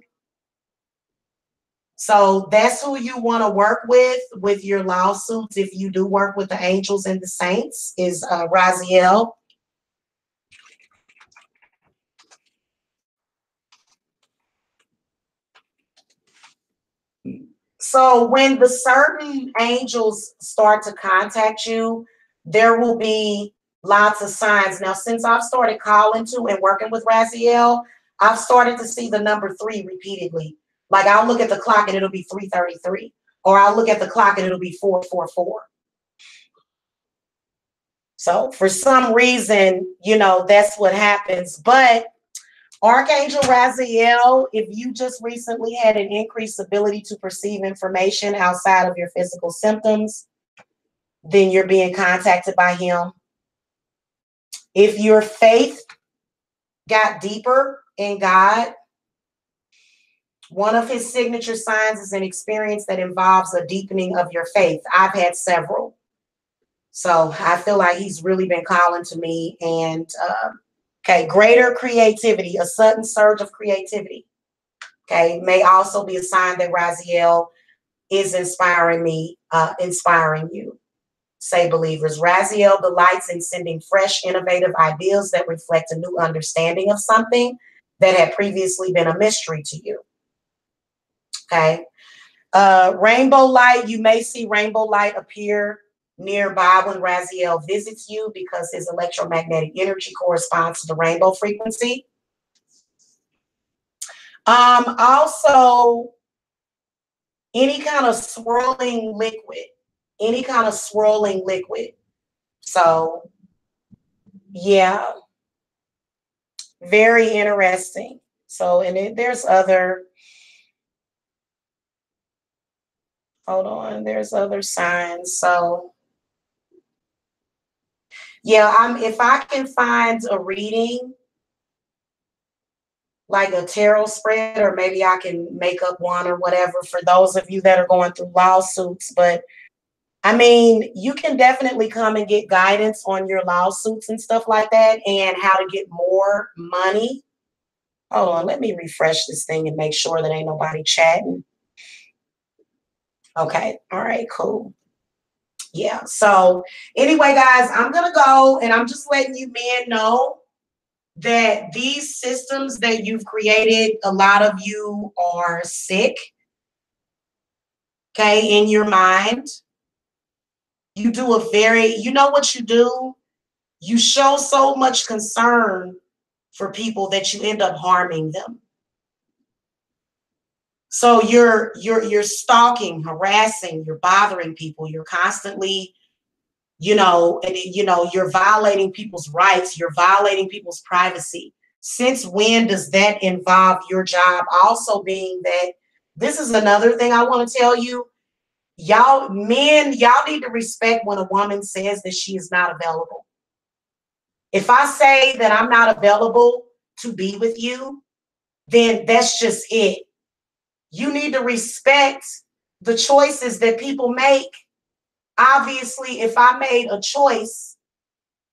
So that's who you want to work with your lawsuits. If you do work with the angels and the saints, is Raziel. So when the certain angels start to contact you, there will be lots of signs. Now, since I've started calling to and working with Raziel, I've started to see the number 3 repeatedly. Like I'll look at the clock and it'll be 3:33, or I'll look at the clock and it'll be 4:44. So for some reason, you know, that's what happens. But Archangel Raziel, if you just recently had an increased ability to perceive information outside of your physical symptoms, then you're being contacted by him. If your faith got deeper in God, one of his signature signs is an experience that involves a deepening of your faith. I've had several. So I feel like he's really been calling to me. And okay, greater creativity, a sudden surge of creativity. Okay, may also be a sign that Raziel is inspiring me, inspiring you. Say believers. Raziel delights in sending fresh, innovative ideas that reflect a new understanding of something that had previously been a mystery to you. Okay. Rainbow light, you may see rainbow light appear nearby when Raziel visits you because his electromagnetic energy corresponds to the rainbow frequency. Also, any kind of swirling liquid, So, yeah, very interesting. So, and there's other, hold on, there's other signs. So, yeah, if I can find a reading, like a tarot spread, or maybe I can make up one or whatever for those of you that are going through lawsuits. But I mean, you can definitely come and get guidance on your lawsuits and stuff like that and how to get more money. Hold on, let me refresh this thing and make sure that ain't nobody chatting. Okay, all right, cool. Yeah, so anyway, guys, I'm going to go and I'm just letting you men know that these systems that you've created, a lot of you are sick, okay, in your mind. You do you know what you do? You show so much concern for people that you end up harming them. So you're stalking, harassing, you're bothering people, you're constantly, you're violating people's rights, you're violating people's privacy. Since when does that involve your job? Also being that, this is another thing I want to tell you. Y'all men, y'all need to respect when a woman says that she is not available. If I say that I'm not available to be with you, then that's just it. You need to respect the choices that people make. Obviously, if I made a choice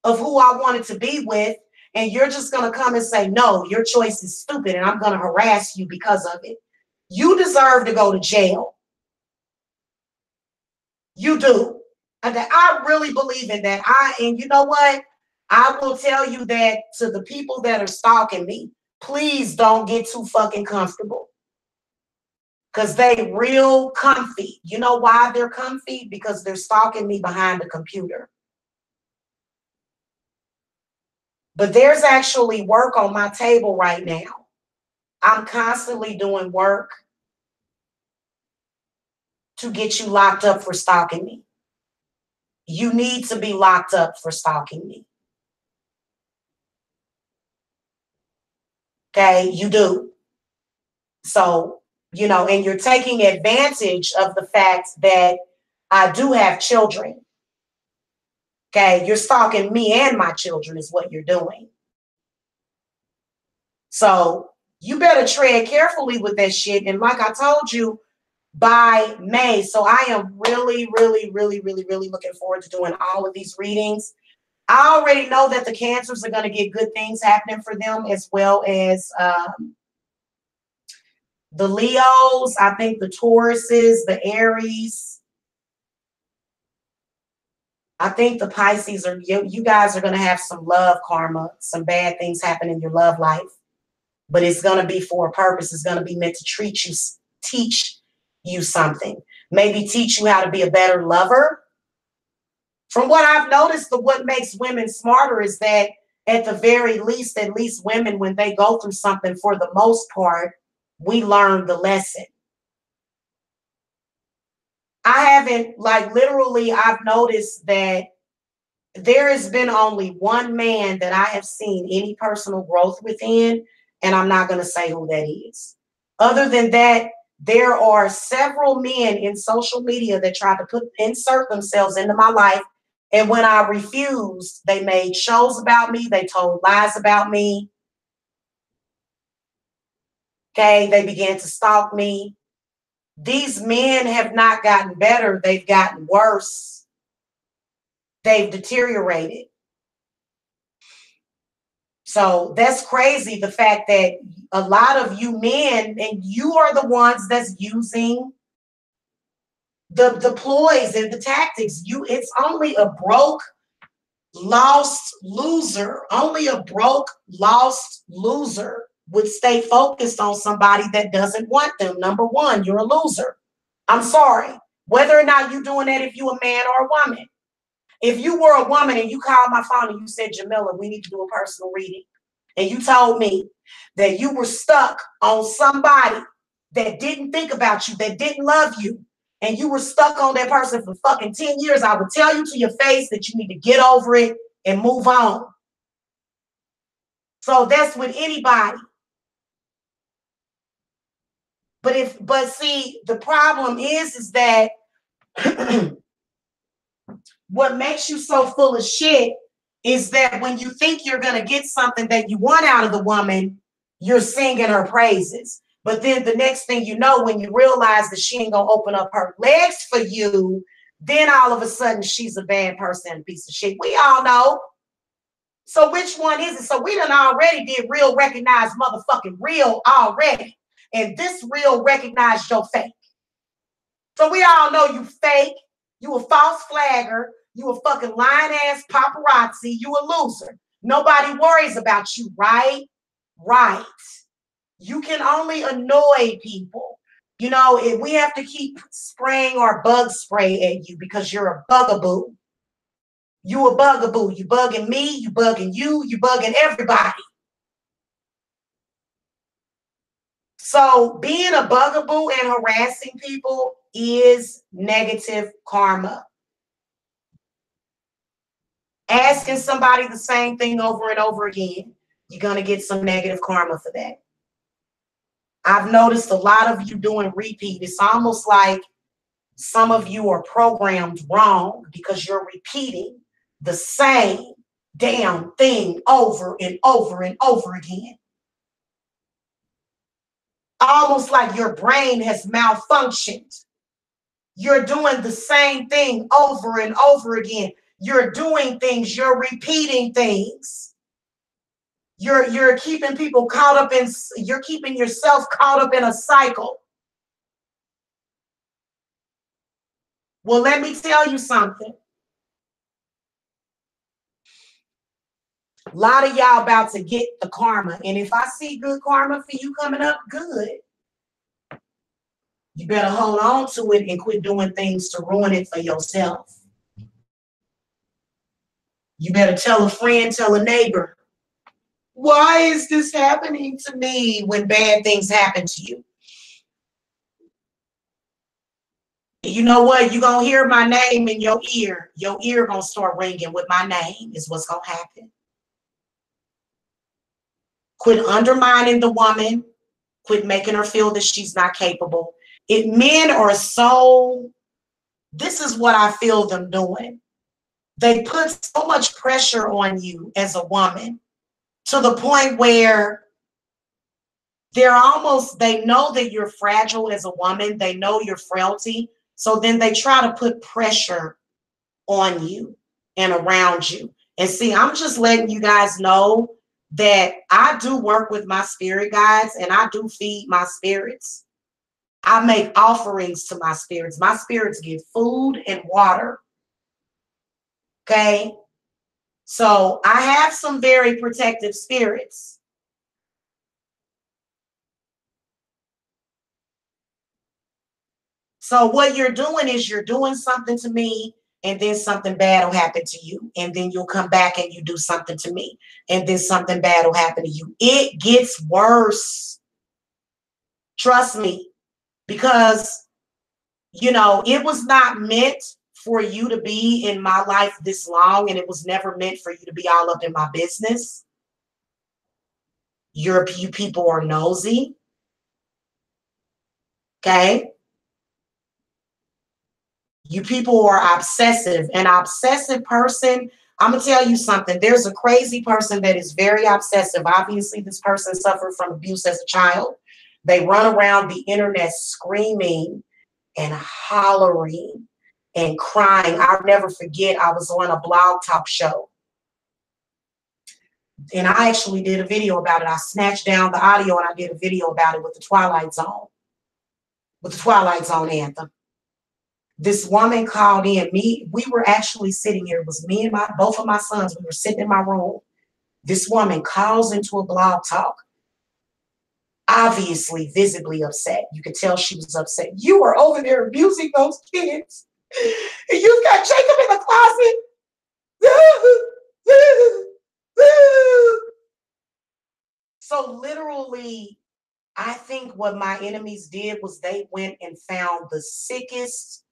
of who I wanted to be with, and you're just going to come and say, no, your choice is stupid, and I'm going to harass you because of it, you deserve to go to jail. You do. And I really believe in that. And you know what? I will tell you that to the people that are stalking me, please don't get too fucking comfortable. Because they real comfy. You know why they're comfy? Because they're stalking me behind the computer. But there's actually work on my table right now. I'm constantly doing work to get you locked up for stalking me. You need to be locked up for stalking me. Okay, you do. So, and you're taking advantage of the fact that I do have children. Okay, you're stalking me and my children is what you're doing. So you better tread carefully with that shit. And like I told you, by May. So I am really, really, really, really, really looking forward to doing all of these readings. I already know that the Cancers are going to get good things happening for them, as well as the Leos. I think the Tauruses, the Aries. I think the Pisces are, you guys are going to have some love karma, some bad things happen in your love life, but it's going to be for a purpose. It's going to be meant to teach you something, maybe teach you how to be a better lover. From what I've noticed, what makes women smarter is that at the very least, at least women, when they go through something, for the most part, we learn the lesson. I haven't, like, literally, I've noticed that there has been only one man that I have seen any personal growth within, and I'm not going to say who that is. Other than that, there are several men in social media that try to insert themselves into my life. And when I refused, they made shows about me. They told lies about me. Okay, they began to stalk me. These men have not gotten better. They've gotten worse. They've deteriorated. So that's crazy, the fact that a lot of you men, and you are the ones that's using the ploys and the tactics. It's only a broke, lost loser. Only a broke, lost loser would stay focused on somebody that doesn't want them. Number one, you're a loser. I'm sorry. Whether or not you're doing that, if you're a man or a woman. If you were a woman and you called my phone and you said, Jamila, we need to do a personal reading, and you told me that you were stuck on somebody that didn't think about you, that didn't love you, and you were stuck on that person for fucking 10 years, I would tell you to your face that you need to get over it and move on. So that's with anybody. But see, the problem is that what makes you so full of shit is that when you think you're going to get something that you want out of the woman, you're singing her praises. But then the next thing you know, when you realize that she ain't going to open up her legs for you, then all of a sudden she's a bad person and a piece of shit. We all know. So which one is it? So we done already did real recognize motherfucking real already. And this real recognized your fake. So we all know you fake. You a false flagger. You a fucking lying ass paparazzi. You a loser. Nobody worries about you, right? Right. You can only annoy people. You know, if we have to keep spraying our bug spray at you because you're a bugaboo. You a bugaboo. You bugging me. You bugging you. You bugging everybody. So being a bugaboo and harassing people is negative karma. Asking somebody the same thing over and over again, you're going to get some negative karma for that. I've noticed a lot of you doing repeat. It's almost like some of you are programmed wrong because you're repeating the same damn thing over and over and over again. Almost like your brain has malfunctioned. You're doing the same thing over and over again. You're doing things, you're repeating things. You're keeping people caught up in, you're keeping yourself caught up in a cycle. Well, let me tell you something. A lot of y'all about to get the karma. And if I see good karma for you coming up, good. You better hold on to it and quit doing things to ruin it for yourself. You better tell a friend, tell a neighbor, why is this happening to me when bad things happen to you? You know what? You're going to hear my name in your ear. Your ear going to start ringing with my name is what's going to happen. Quit undermining the woman. Quit making her feel that she's not capable. Men are so, this is what I feel them doing. they put so much pressure on you as a woman to the point where they know that you're fragile as a woman. They know your frailty. So then they try to put pressure on you and around you. And see, I'm just letting you guys know that I do work with my spirit guides and I do feed my spirits. I make offerings to my spirits. My spirits get food and water. Okay. So I have some very protective spirits. So what you're doing is you're doing something to me and then something bad will happen to you. And then you'll come back and you do something to me and then something bad will happen to you. It gets worse. Trust me, because, you know, it was not meant for you to be in my life this long, and it was never meant for you to be all up in my business. You people are nosy. Okay. You people are obsessive. An obsessive person, I'm going to tell you something. There's a crazy person that is very obsessive. Obviously, this person suffered from abuse as a child. They run around the internet screaming and hollering and crying. I'll never forget, I was on a blog talk show. And I actually did a video about it. I snatched down the audio and I did a video about it with the Twilight Zone. With the Twilight Zone anthem. This woman called in. We were actually sitting here. It was me and both of my sons. We were sitting in my room. This woman calls into a blog talk. Obviously, visibly upset. You could tell she was upset. You were over there abusing those kids. And you've got Jacob in the closet. So literally, I think what my enemies did was they went and found the sickest,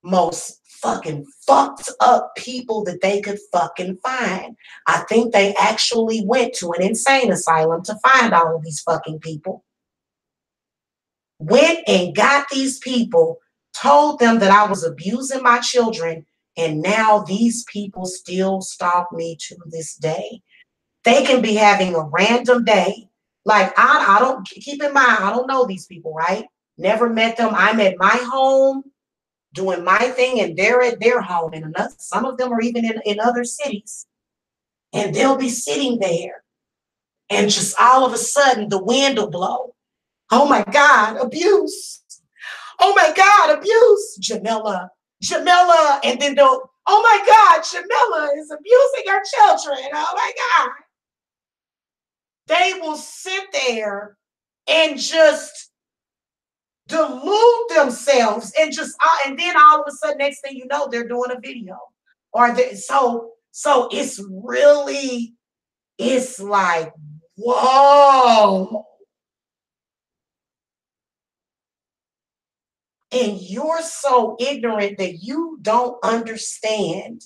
most fucking fucked up people that they could fucking find. I think they actually went to an insane asylum to find all of these fucking people. Went and got these people, told them that I was abusing my children, and now these people still stalk me to this day. They can be having a random day. Like, I don't, keep in mind, I don't know these people, right? Never met them. I'm at my home doing my thing, and they're at their home. And some of them are even in other cities. And they'll be sitting there. And just all of a sudden, the wind will blow. Oh my God, abuse. Oh my God, abuse. Jamila. And then they'll, oh my God, Jamila is abusing her children. Oh my God. They will sit there and just delude themselves and then all of a sudden, next thing you know, they're doing a video. So it's really, it's like, whoa. And you're so ignorant that you don't understand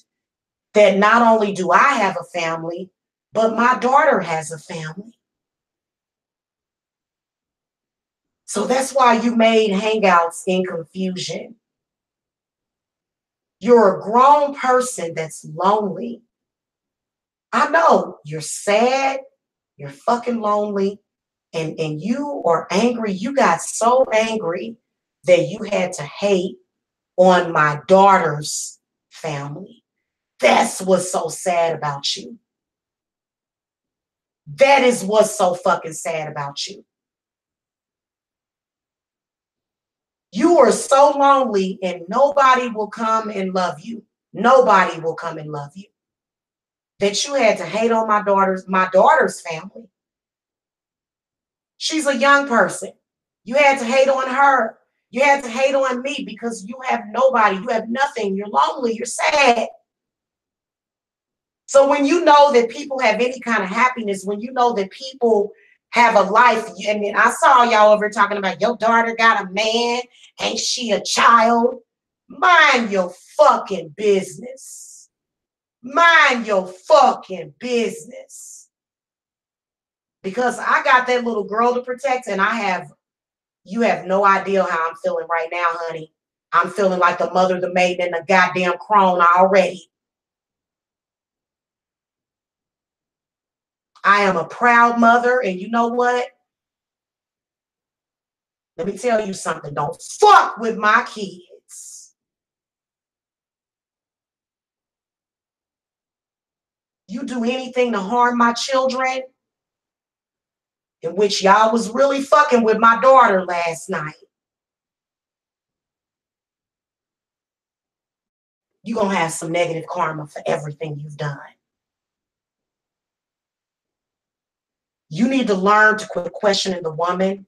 that not only do I have a family, but my daughter has a family. So that's why you made hangouts in confusion. You're a grown person that's lonely. I know you're sad, you're fucking lonely, and you are angry. You got so angry that you had to hate on my daughter's family. That's what's so sad about you. That is what's so fucking sad about you. You are so lonely and nobody will come and love you. Nobody will come and love you. That you had to hate on my daughter's family. She's a young person. You had to hate on her. You had to hate on me because you have nobody. You have nothing. You're lonely. You're sad. So when you know that people have any kind of happiness, when you know that people have a life, and I saw y'all over talking about your daughter got a man, ain't she a child? Mind your fucking business. Mind your fucking business. Because I got that little girl to protect, and you have no idea how I'm feeling right now, honey. I'm feeling like the mother, the maiden, and the goddamn crone already. I am a proud mother, and you know what? Let me tell you something. Don't fuck with my kids. You do anything to harm my children, in which y'all was really fucking with my daughter last night, you're going to have some negative karma for everything you've done. You need to learn to quit questioning the woman.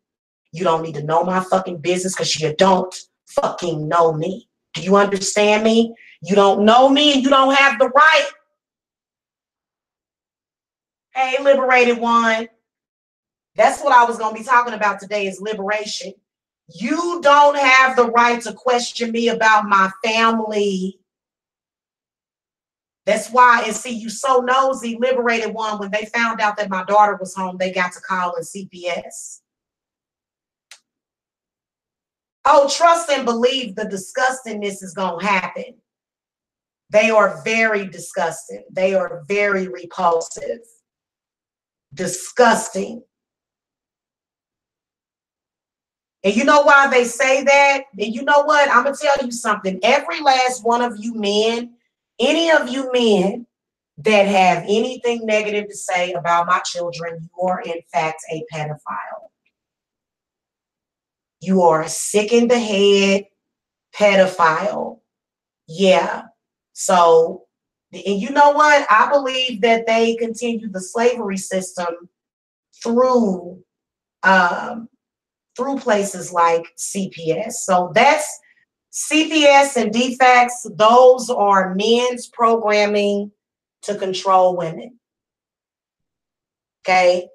You don't need to know my fucking business because you don't fucking know me. Do you understand me? You don't know me and you don't have the right. Hey, liberated one. That's what I was going to be talking about today is liberation. You don't have the right to question me about my family. That's why, and see, you so nosy, liberated one, when they found out that my daughter was home, they got to call in CPS. Oh, trust and believe the disgustingness is going to happen. They are very disgusting. They are very repulsive. Disgusting. And you know why they say that? And you know what? I'm going to tell you something. Every last one of you men, any of you men that have anything negative to say about my children, you are in fact a pedophile. You are a sick in the head pedophile. Yeah. So, and you know what? I believe that they continue the slavery system through through places like CPS. So that's CPS and defects. Those are men's programming to control women. Okay.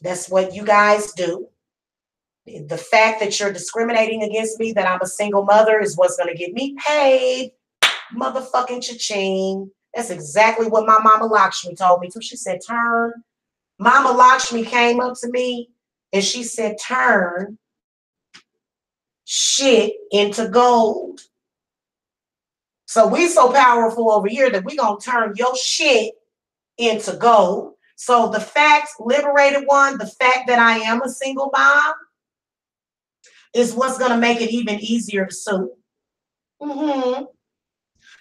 That's what you guys do. The fact that you're discriminating against me, that I'm a single mother, is what's going to get me paid. Motherfucking cha-ching. That's exactly what my mama Lakshmi told me too. She said, turn. Mama Lakshmi came up to me and she said, turn shit into gold. So we so powerful over here that we gonna turn your shit into gold. So the fact, liberated one, the fact that I am a single mom is what's gonna make it even easier to sue.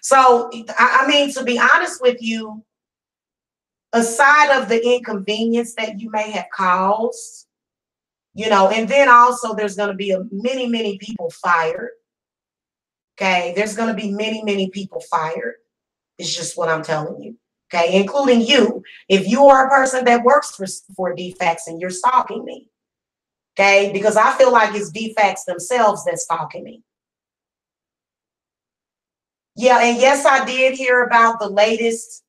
So I mean, to be honest with you, aside of the inconvenience that you may have caused, you know, and then also there's going to be many people fired. Okay, there's going to be many people fired. It's just what I'm telling you. Okay, including you. If you are a person that works for defects and you're stalking me, okay, because I feel like it's defects themselves that's stalking me. Yeah, and yes, I did hear about the latest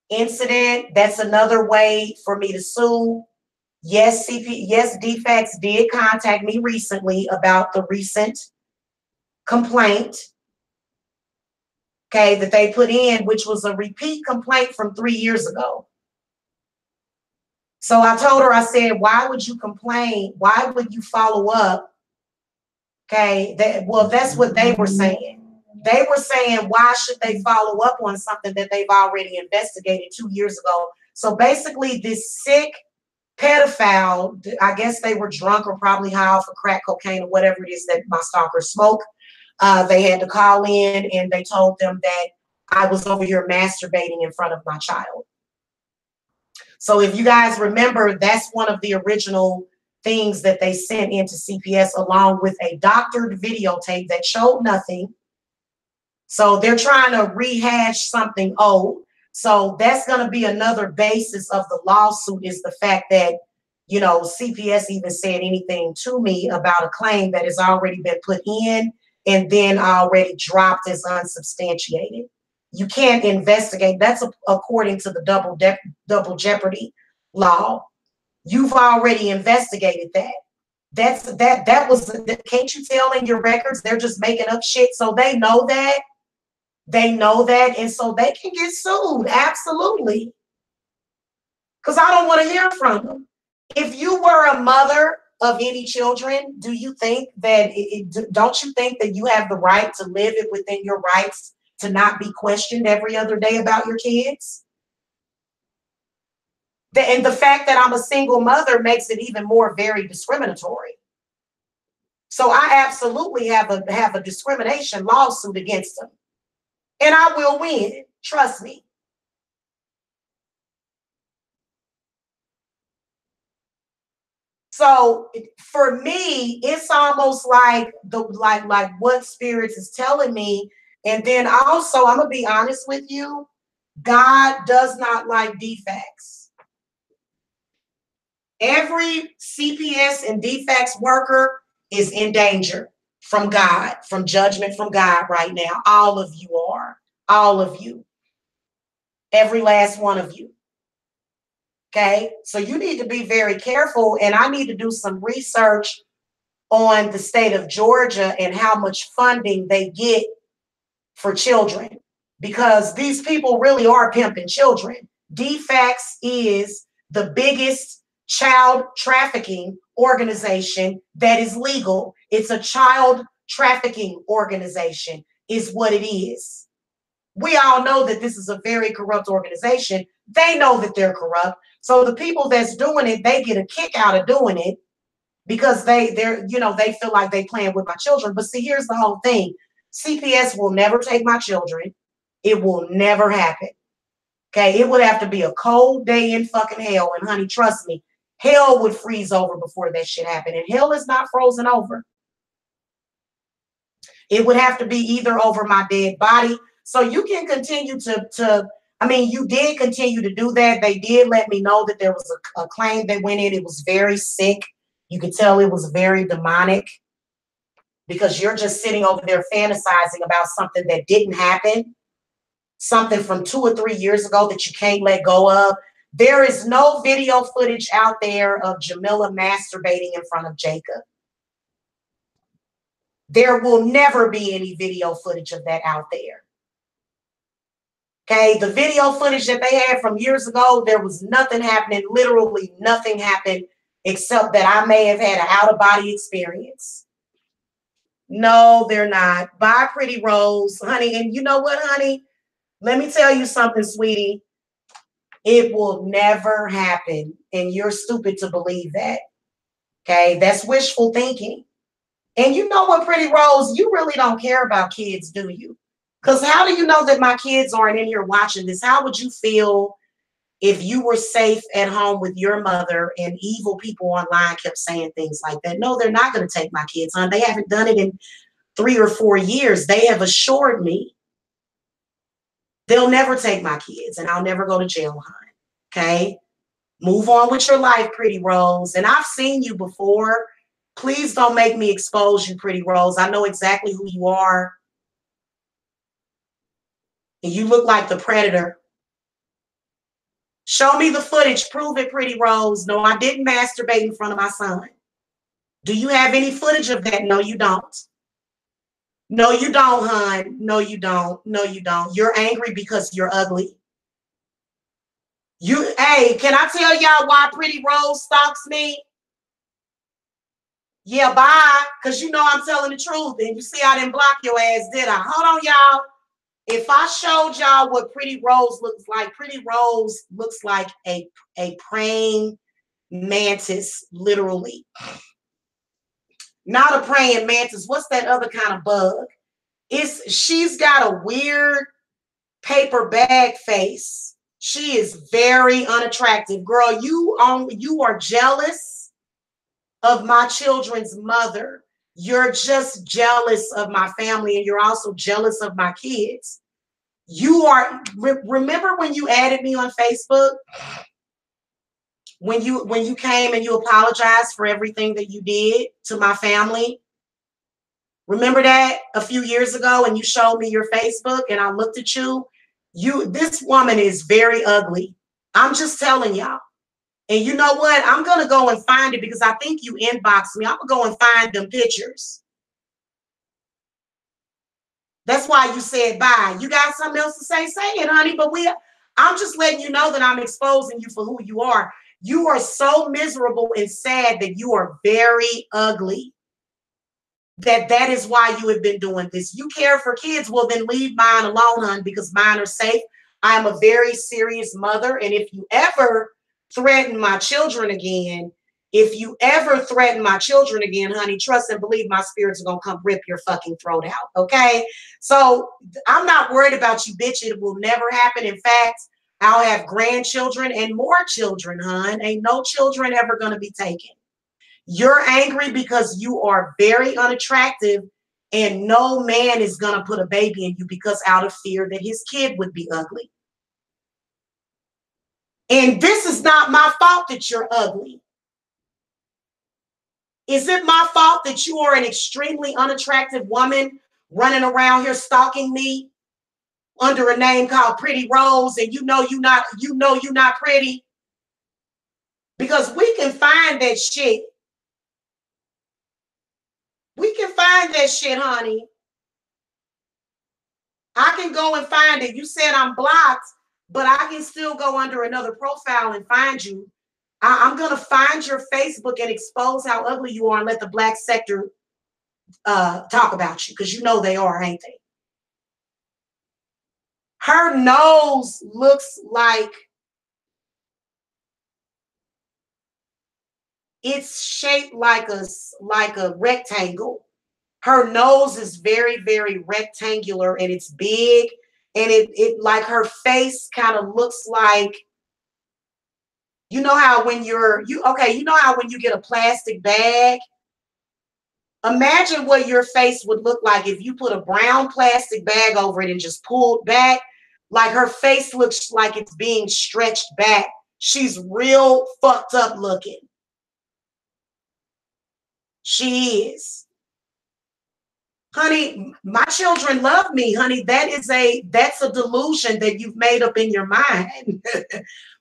incident. That's another way for me to sue. Yes, yes, defects did contact me recently about the recent complaint, okay, that they put in, which was a repeat complaint from 3 years ago. So I told her, I said, why would you complain? Why would you follow up? Okay, well, that's what they were saying. They were saying, why should they follow up on something that they've already investigated 2 years ago? So basically, this sick pedophile, I guess they were drunk or probably high off of crack cocaine or whatever it is that my stalkers smoke. They had to call in and they told them that I was over here masturbating in front of my child. So if you guys remember, that's one of the original things that they sent into CPS, along with a doctored videotape that showed nothing. So they're trying to rehash something old. So that's going to be another basis of the lawsuit, is the fact that, you know, CPS even said anything to me about a claim that has already been put in and then already dropped as unsubstantiated. You can't investigate. That's according to the double jeopardy law. You've already investigated that. That was, can't you tell in your records they're just making up shit? So they know that. They know that, and so they can get sued. Absolutely. Because I don't want to hear from them. If you were a mother of any children, do you think that, don't you think that you have the right to live it within your rights to not be questioned every other day about your kids? And the fact that I'm a single mother makes it even more very discriminatory. So I absolutely have a discrimination lawsuit against them. And I will win. Trust me. So for me, it's almost like like what spirits is telling me. And then also, I'm gonna be honest with you, God does not like defects. Every CPS and defects worker is in danger from God, from judgment from God right now. All of you are. All of you. Every last one of you. Okay? So you need to be very careful. And I need to do some research on the state of Georgia and how much funding they get for children, because these people really are pimping children. DFACS is the biggest child trafficking organization that is legal. It's a child trafficking organization is what it is. We all know that this is a very corrupt organization. They know that they're corrupt. So the people that's doing it, they get a kick out of doing it because they're they feel like they playing with my children. But see, here's the whole thing. CPS will never take my children. It will never happen. Okay, it would have to be a cold day in fucking hell. And honey, trust me, hell would freeze over before that shit happened. And hell is not frozen over. It would have to be either over my dead body. So you can continue I mean, you did continue to do that. They did let me know that there was a claim that went in. It was very sick. You could tell it was very demonic, because you're just sitting over there fantasizing about something that didn't happen, something from 2 or 3 years ago that you can't let go of. There is no video footage out there of Jamila masturbating in front of Jacob. There will never be any video footage of that out there. Okay, the video footage that they had from years ago, there was nothing happening, literally nothing happened, except that I may have had an out-of-body experience. No, they're not. Bye, Pretty Rose, honey. And you know what, honey? Let me tell you something, sweetie. It will never happen. And you're stupid to believe that. Okay, that's wishful thinking. And you know what, Pretty Rose? You really don't care about kids, do you? Because how do you know that my kids aren't in here watching this? How would you feel if you were safe at home with your mother and evil people online kept saying things like that? No, they're not going to take my kids, hon. They haven't done it in 3 or 4 years. They have assured me they'll never take my kids, and I'll never go to jail, hon. Okay? Move on with your life, Pretty Rose. And I've seen you before. Please don't make me expose you, Pretty Rose. I know exactly who you are. And you look like the predator. Show me the footage. Prove it, Pretty Rose. No, I didn't masturbate in front of my son. Do you have any footage of that? No, you don't. No, you don't, hon. No, you don't. No, you don't. You're angry because you're ugly. Hey, can I tell y'all why Pretty Rose stalks me? Yeah, bye. Because you know I'm telling the truth. And you see I didn't block your ass, did I? Hold on, y'all. If I showed y'all what Pretty Rose looks like, Pretty Rose looks like a praying mantis, literally. Not a praying mantis. What's that other kind of bug? She's got a weird paper bag face. She is very unattractive. Girl, you are jealous of my children's mother. You're just jealous of my family, and you're also jealous of my kids. You are, remember when you added me on Facebook? When you came and you apologized for everything that you did to my family? Remember that a few years ago, and you showed me your Facebook and I looked at you? This woman is very ugly. I'm just telling y'all. And you know what? I'm going to go and find it because I think you inboxed me. I'm going to go and find them pictures. That's why you said bye. You got something else to say? Say it, honey. But I'm just letting you know that I'm exposing you for who you are. You are so miserable and sad that you are very ugly. That is why you have been doing this. You care for kids. Well, then leave mine alone, hon, because mine are safe. I am a very serious mother. And if you ever threaten my children again, if you ever threaten my children again, honey, trust and believe my spirits are going to come rip your fucking throat out. Okay. So I'm not worried about you, bitch. It will never happen. In fact, I'll have grandchildren and more children, hon. Ain't no children ever going to be taken. You're angry because you are very unattractive and no man is going to put a baby in you because out of fear that his kid would be ugly. And this is not my fault that you're ugly. Is it my fault that you are an extremely unattractive woman running around here stalking me under a name called Pretty Rose and you know you're not pretty? Because we can find that shit. We can find that shit, honey. I can go and find it. You said I'm blocked, but I can still go under another profile and find you. I'm going to find your Facebook and expose how ugly you are and let the black sector talk about you because you know they are, ain't they? Her nose looks like it's shaped like a rectangle. Her nose is very, very rectangular and it's big. And it like her face kind of looks like, you know how when you know how when you get a plastic bag, imagine what your face would look like if you put a brown plastic bag over it and just pulled back. Like her face looks like it's being stretched back. She's real fucked up looking. She is. Honey, my children love me, honey. That's a delusion that you've made up in your mind.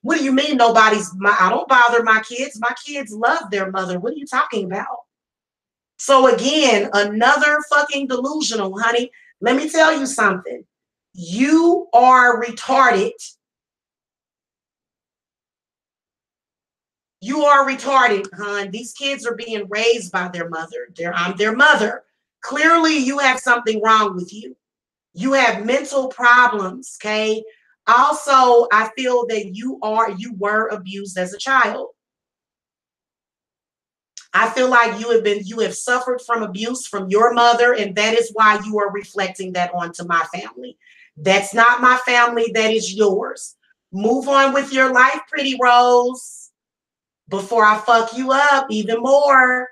What do you mean I don't bother my kids. My kids love their mother. What are you talking about? So again, another fucking delusional, honey. Let me tell you something. You are retarded. You are retarded, hon. These kids are being raised by their mother. I'm their mother. Clearly, you have something wrong with you. You have mental problems, okay? Also, I feel that you were abused as a child. I feel like you have suffered from abuse from your mother, and that is why you are reflecting that onto my family. That's not my family, that is yours. Move on with your life, Pretty Rose, before I fuck you up even more.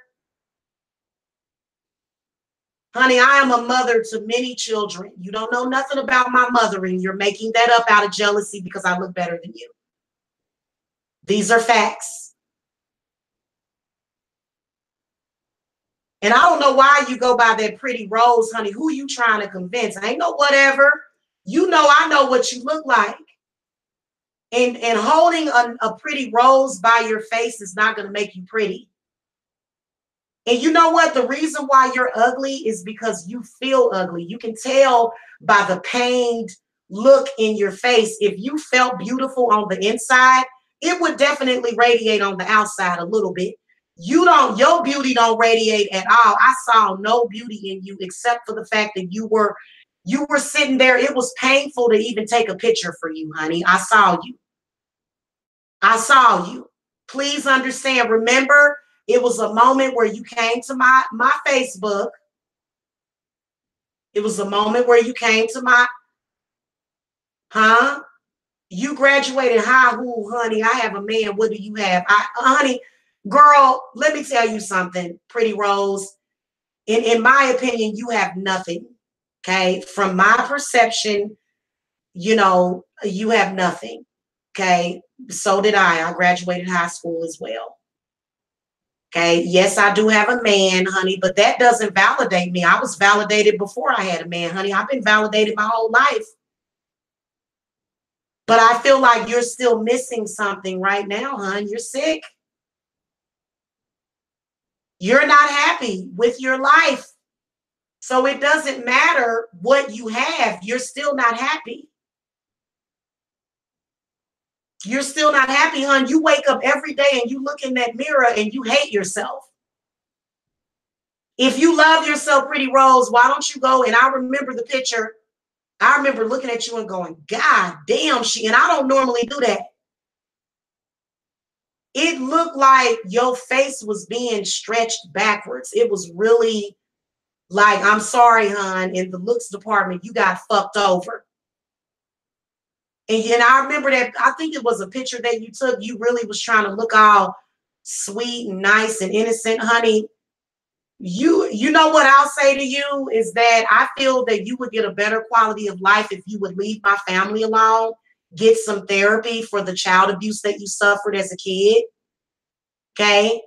Honey, I am a mother to many children. You don't know nothing about my mothering. You're making that up out of jealousy because I look better than you. These are facts. And I don't know why you go by that Pretty Rose, honey. Who you trying to convince? Ain't no whatever. You know I know what you look like. And holding a pretty rose by your face is not going to make you pretty. And you know what? The reason why you're ugly is because you feel ugly. You can tell by the pained look in your face. If you felt beautiful on the inside, it would definitely radiate on the outside a little bit. Your beauty don't radiate at all. I saw no beauty in you except for the fact that you were sitting there. It was painful to even take a picture for you, honey. I saw you. I saw you. Please understand. Remember, it was a moment where you came to my Facebook. It was a moment where you came to my, you graduated high school, honey. I have a man. What do you have? Honey, girl, let me tell you something, Pretty Rose. In my opinion, you have nothing. Okay. From my perception, you have nothing. Okay. So did I. I graduated high school as well. Okay. Yes, I do have a man, honey, but that doesn't validate me. I was validated before I had a man, honey. I've been validated my whole life. But I feel like you're still missing something right now, hon. You're sick. You're not happy with your life. So it doesn't matter what you have. You're still not happy. You're still not happy, hon. You wake up every day and you look in that mirror and you hate yourself. If you love yourself, Pretty Rose, why don't you go? And I remember the picture. I remember looking at you and going, God damn, and I don't normally do that. it looked like your face was being stretched backwards. It was really like, I'm sorry, hon, in the looks department, you got fucked over. And I remember that, I think it was a picture that you took. You really was trying to look all sweet and nice and innocent, honey. You know what I'll say to you is that I feel that you would get a better quality of life if you would leave my family alone, get some therapy for the child abuse that you suffered as a kid. Okay.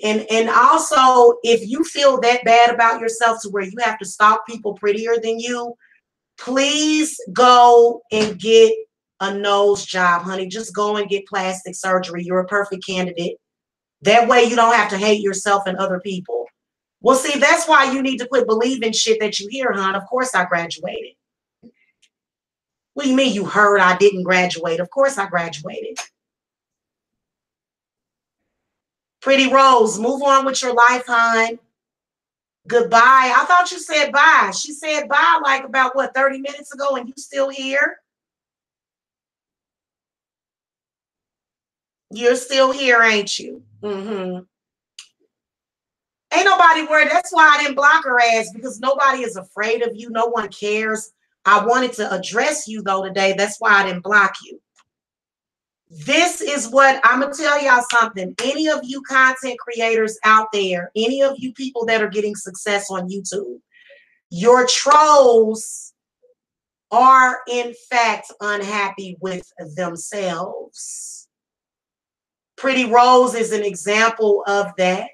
And also, if you feel that bad about yourself to where you have to stalk people prettier than you, please go and get a nose job, honey. Just go and get plastic surgery. You're a perfect candidate. That way you don't have to hate yourself and other people. Well, see, that's why you need to quit believing shit that you hear, hon. Of course I graduated. What do you mean you heard I didn't graduate? Of course I graduated. Pretty Rose, move on with your life, hon. Goodbye. I thought you said bye. She said bye like about, what, 30 minutes ago, and you still here? You're still here, ain't you? Mm-hmm. Ain't nobody worried. That's why I didn't block her ass, because nobody is afraid of you. No one cares. I wanted to address you, though, today. That's why I didn't block you. This is what I'm going to tell y'all something. Any of you content creators out there, any of you people that are getting success on YouTube, your trolls are, in fact, unhappy with themselves. Pretty Rose is an example of that.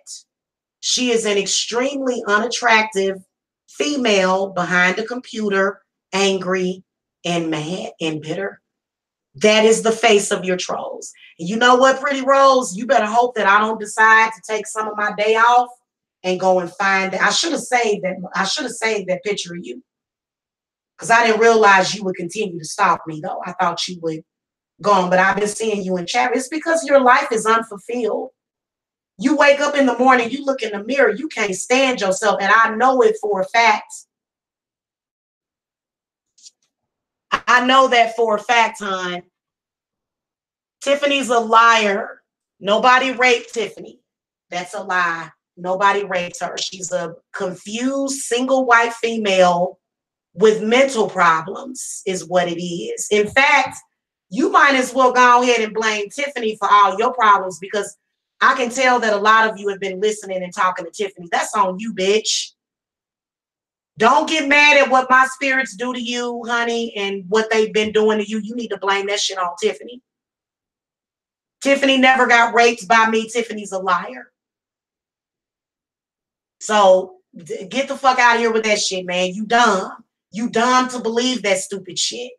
She is an extremely unattractive female behind a computer, angry and mad and bitter. That is the face of your trolls. And you know what, Pretty Rose? You better hope that I don't decide to take some of my day off and go and find that. I should have saved that. I should have saved that picture of you, because I didn't realize you would continue to stalk me, though. I thought you would go on, but I've been seeing you in chat. It's because your life is unfulfilled. You wake up in the morning, you look in the mirror, you can't stand yourself. And I know it for a fact. I know that for a fact, hon. Tiffany's a liar. Nobody raped Tiffany. That's a lie. Nobody raped her. She's a confused single white female with mental problems is what it is. In fact, you might as well go ahead and blame Tiffany for all your problems, because I can tell that a lot of you have been listening and talking to Tiffany. That's on you, bitch. Don't get mad at what my spirits do to you, honey, and what they've been doing to you. You need to blame that shit on Tiffany. Tiffany never got raped by me. Tiffany's a liar. So get the fuck out of here with that shit, man. You dumb. You dumb to believe that stupid shit.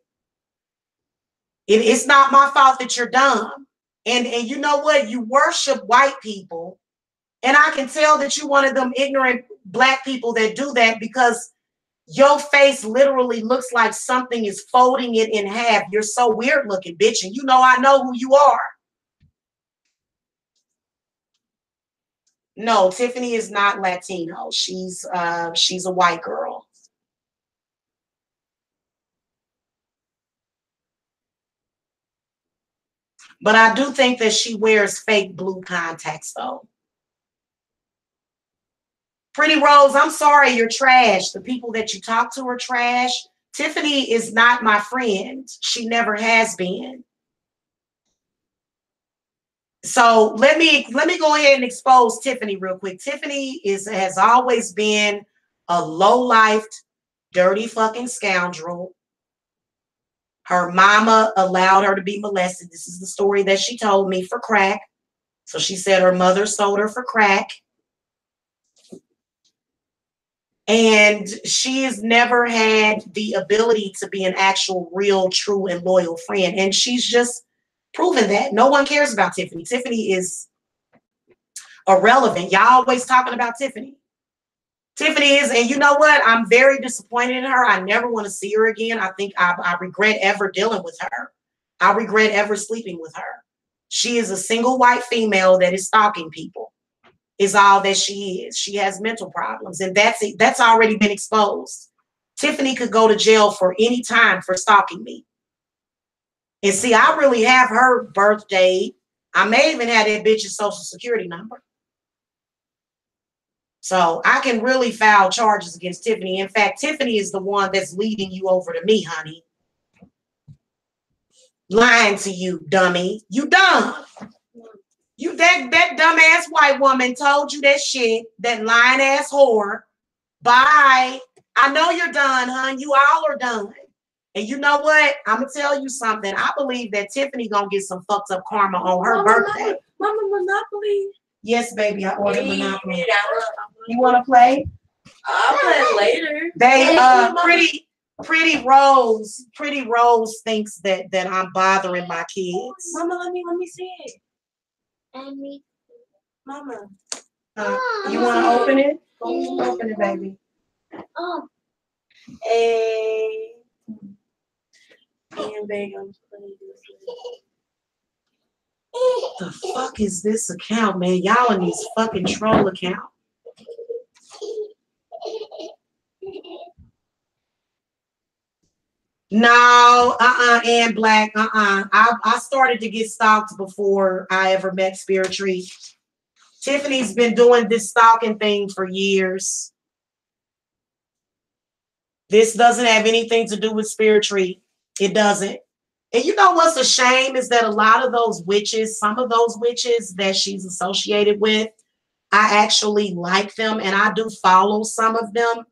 It's not my fault that you're dumb. And you know what? You worship white people. And I can tell that you're one of them ignorant black people that do that, because your face literally looks like something is folding it in half. You're so weird looking, bitch. And you know I know who you are. No, Tiffany is not Latino. She's a white girl. But I do think that she wears fake blue contacts, though. Pretty Rose, I'm sorry, you're trash. The people that you talk to are trash. Tiffany is not my friend. She never has been. So let me go ahead and expose Tiffany real quick. Tiffany has always been a low-lifed, dirty fucking scoundrel. Her mama allowed her to be molested. This is the story that she told me, for crack. So she said her mother sold her for crack. And she has never had the ability to be an actual, real, true, and loyal friend. And she's just proven that. No one cares about Tiffany. Tiffany is irrelevant. Y'all always talking about Tiffany. Tiffany is, and you know what? I'm very disappointed in her. I never want to see her again. I think I regret ever dealing with her. I regret ever sleeping with her. She is a single white female that is stalking people, is all that she is. She has mental problems, and that's already been exposed. Tiffany could go to jail for any time for stalking me. And see, I really have her birth date. I may even have that bitch's social security number. So I can really file charges against Tiffany. In fact, Tiffany is the one that's leading you over to me, honey. Lying to you, dummy. You dumb. You that dumbass white woman told you that shit, that lying ass whore. Bye. I know you're done, hon. You all are done. And you know what? I'm gonna tell you something. I believe that Tiffany gonna get some fucked up karma on her birthday. Mama, Monopoly. Yes, baby. I ordered Monopoly. You want to play? I'll play later. They Pretty Rose thinks that I'm bothering my kids. Mama, let me see it. And me, Mama. You want to open it? Open it, baby. Oh. And big on the fuck is this account, man? Y'all in these fucking troll account. No, and Black, I started to get stalked before I ever met Spirit Tree. Tiffany's been doing this stalking thing for years. This doesn't have anything to do with Spirit Tree. It doesn't. And you know what's a shame is that a lot of those witches, some of those witches that she's associated with, I actually like them and I do follow some of them.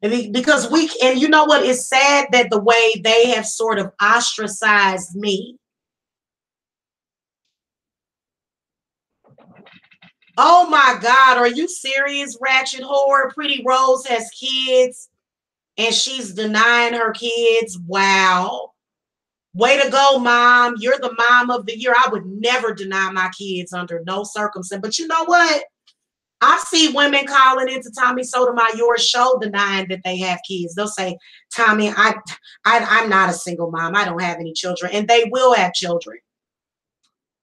Because and you know what? It's sad that the way they have sort of ostracized me. Oh my God, are you serious, ratchet whore? Pretty Rose has kids and she's denying her kids. Wow. Way to go, Mom. You're the mom of the year. I would never deny my kids under no circumstance. But you know what? I see women calling into Tommy Sotomayor's show denying that they have kids. They'll say, Tommy, I'm not a single mom. I don't have any children. And they will have children.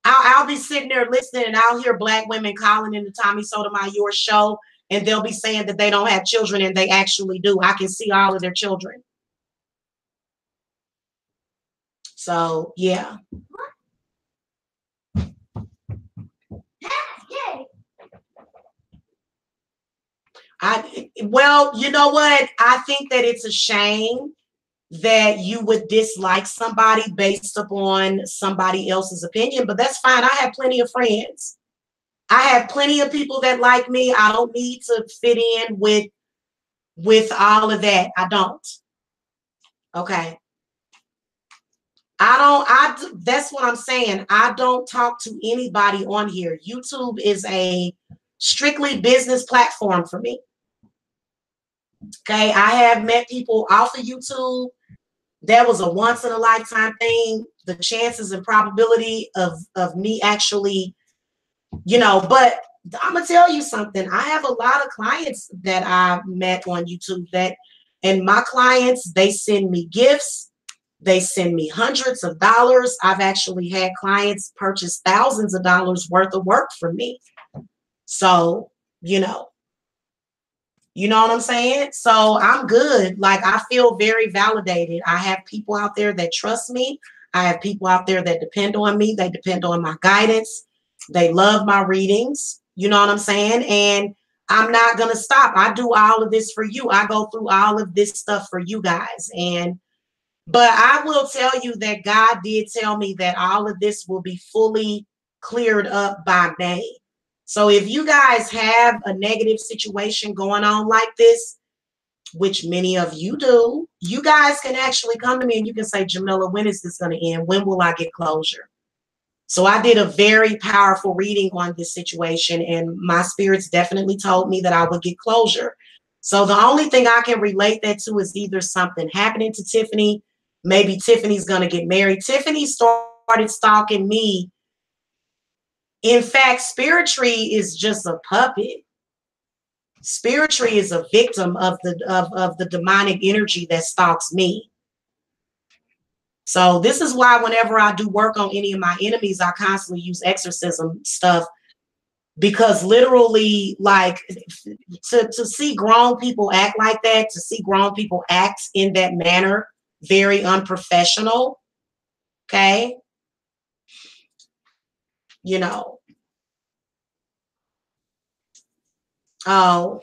I'll be sitting there listening and I'll hear Black women calling into Tommy Sotomayor's show and they'll be saying that they don't have children and they actually do. I can see all of their children. So, yeah. Well, you know what? I think that it's a shame that you would dislike somebody based upon somebody else's opinion, but that's fine. I have plenty of friends. I have plenty of people that like me. I don't need to fit in with all of that. I don't. Okay. That's what I'm saying. I don't talk to anybody on here. YouTube is a strictly business platform for me. Okay, I have met people off of YouTube. That was a once in a lifetime thing. The chances and probability of me actually, but I'm gonna tell you something. I have a lot of clients that I met on YouTube and my clients, they send me gifts. They send me hundreds of dollars. I've actually had clients purchase thousands of dollars worth of work from me. So, you know what I'm saying? So I'm good. Like, I feel very validated. I have people out there that trust me. I have people out there that depend on me. They depend on my guidance. They love my readings. You know what I'm saying? And I'm not going to stop. I do all of this for you. I go through all of this stuff for you guys. But I will tell you that God did tell me that all of this will be fully cleared up by May. So if you guys have a negative situation going on like this, which many of you do, you guys can actually come to me and you can say, Jamila, when is this going to end? When will I get closure? So I did a very powerful reading on this situation and my spirits definitely told me that I would get closure. So the only thing I can relate that to is either something happening to Tiffany. Maybe Tiffany's going to get married. Tiffany started stalking me. In fact, Spirit Tree is just a puppet. Spirit Tree is a victim of the demonic energy that stalks me. So this is why whenever I do work on any of my enemies, I constantly use exorcism stuff, because literally, like, to see grown people act like that, to see grown people act in that manner, very unprofessional. Okay. you know. Oh,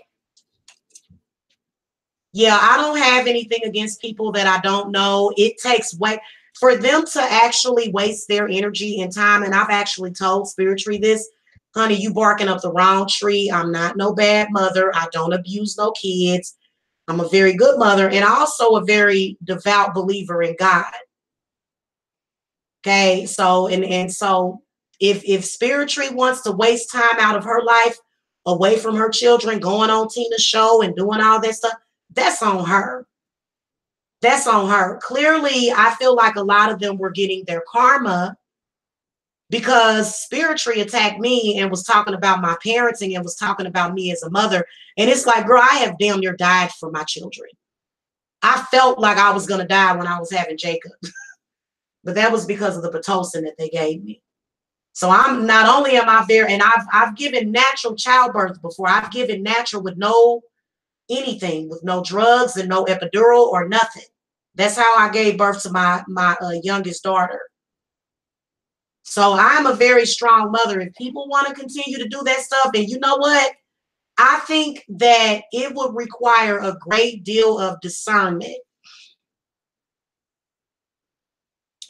yeah, I don't have anything against people that I don't know. It takes way for them to actually waste their energy and time. And I've actually told spiritually this, honey, you barking up the wrong tree. I'm not no bad mother. I don't abuse no kids. I'm a very good mother and also a very devout believer in God. Okay, so and so if spiritually wants to waste time out of her life away from her children, going on Tina's show and doing all that stuff, that's on her. That's on her. Clearly, I feel like a lot of them were getting their karma because spiritually attacked me and was talking about my parenting and was talking about me as a mother. And it's like, girl, I have damn near died for my children. I felt like I was going to die when I was having Jacob, but that was because of the Pitocin that they gave me. So I'm not only am I there, and I've given natural childbirth before. I've given natural with no anything, with no drugs and no epidural or nothing. That's how I gave birth to my youngest daughter. So I'm a very strong mother. If people want to continue to do that stuff, and you know what? I think that it would require a great deal of discernment.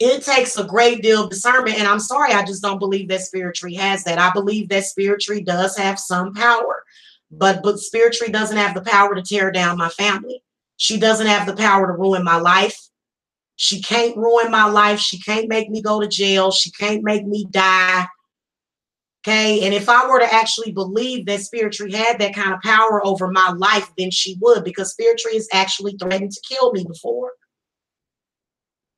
It takes a great deal of discernment. And I'm sorry, I just don't believe that spirit tree has that. I believe that spirit tree does have some power, but spirit tree doesn't have the power to tear down my family. She doesn't have the power to ruin my life. She can't ruin my life. She can't make me go to jail. She can't make me die. Okay. And if I were to actually believe that spirit tree had that kind of power over my life, then she would, because spirit tree has actually threatened to kill me before.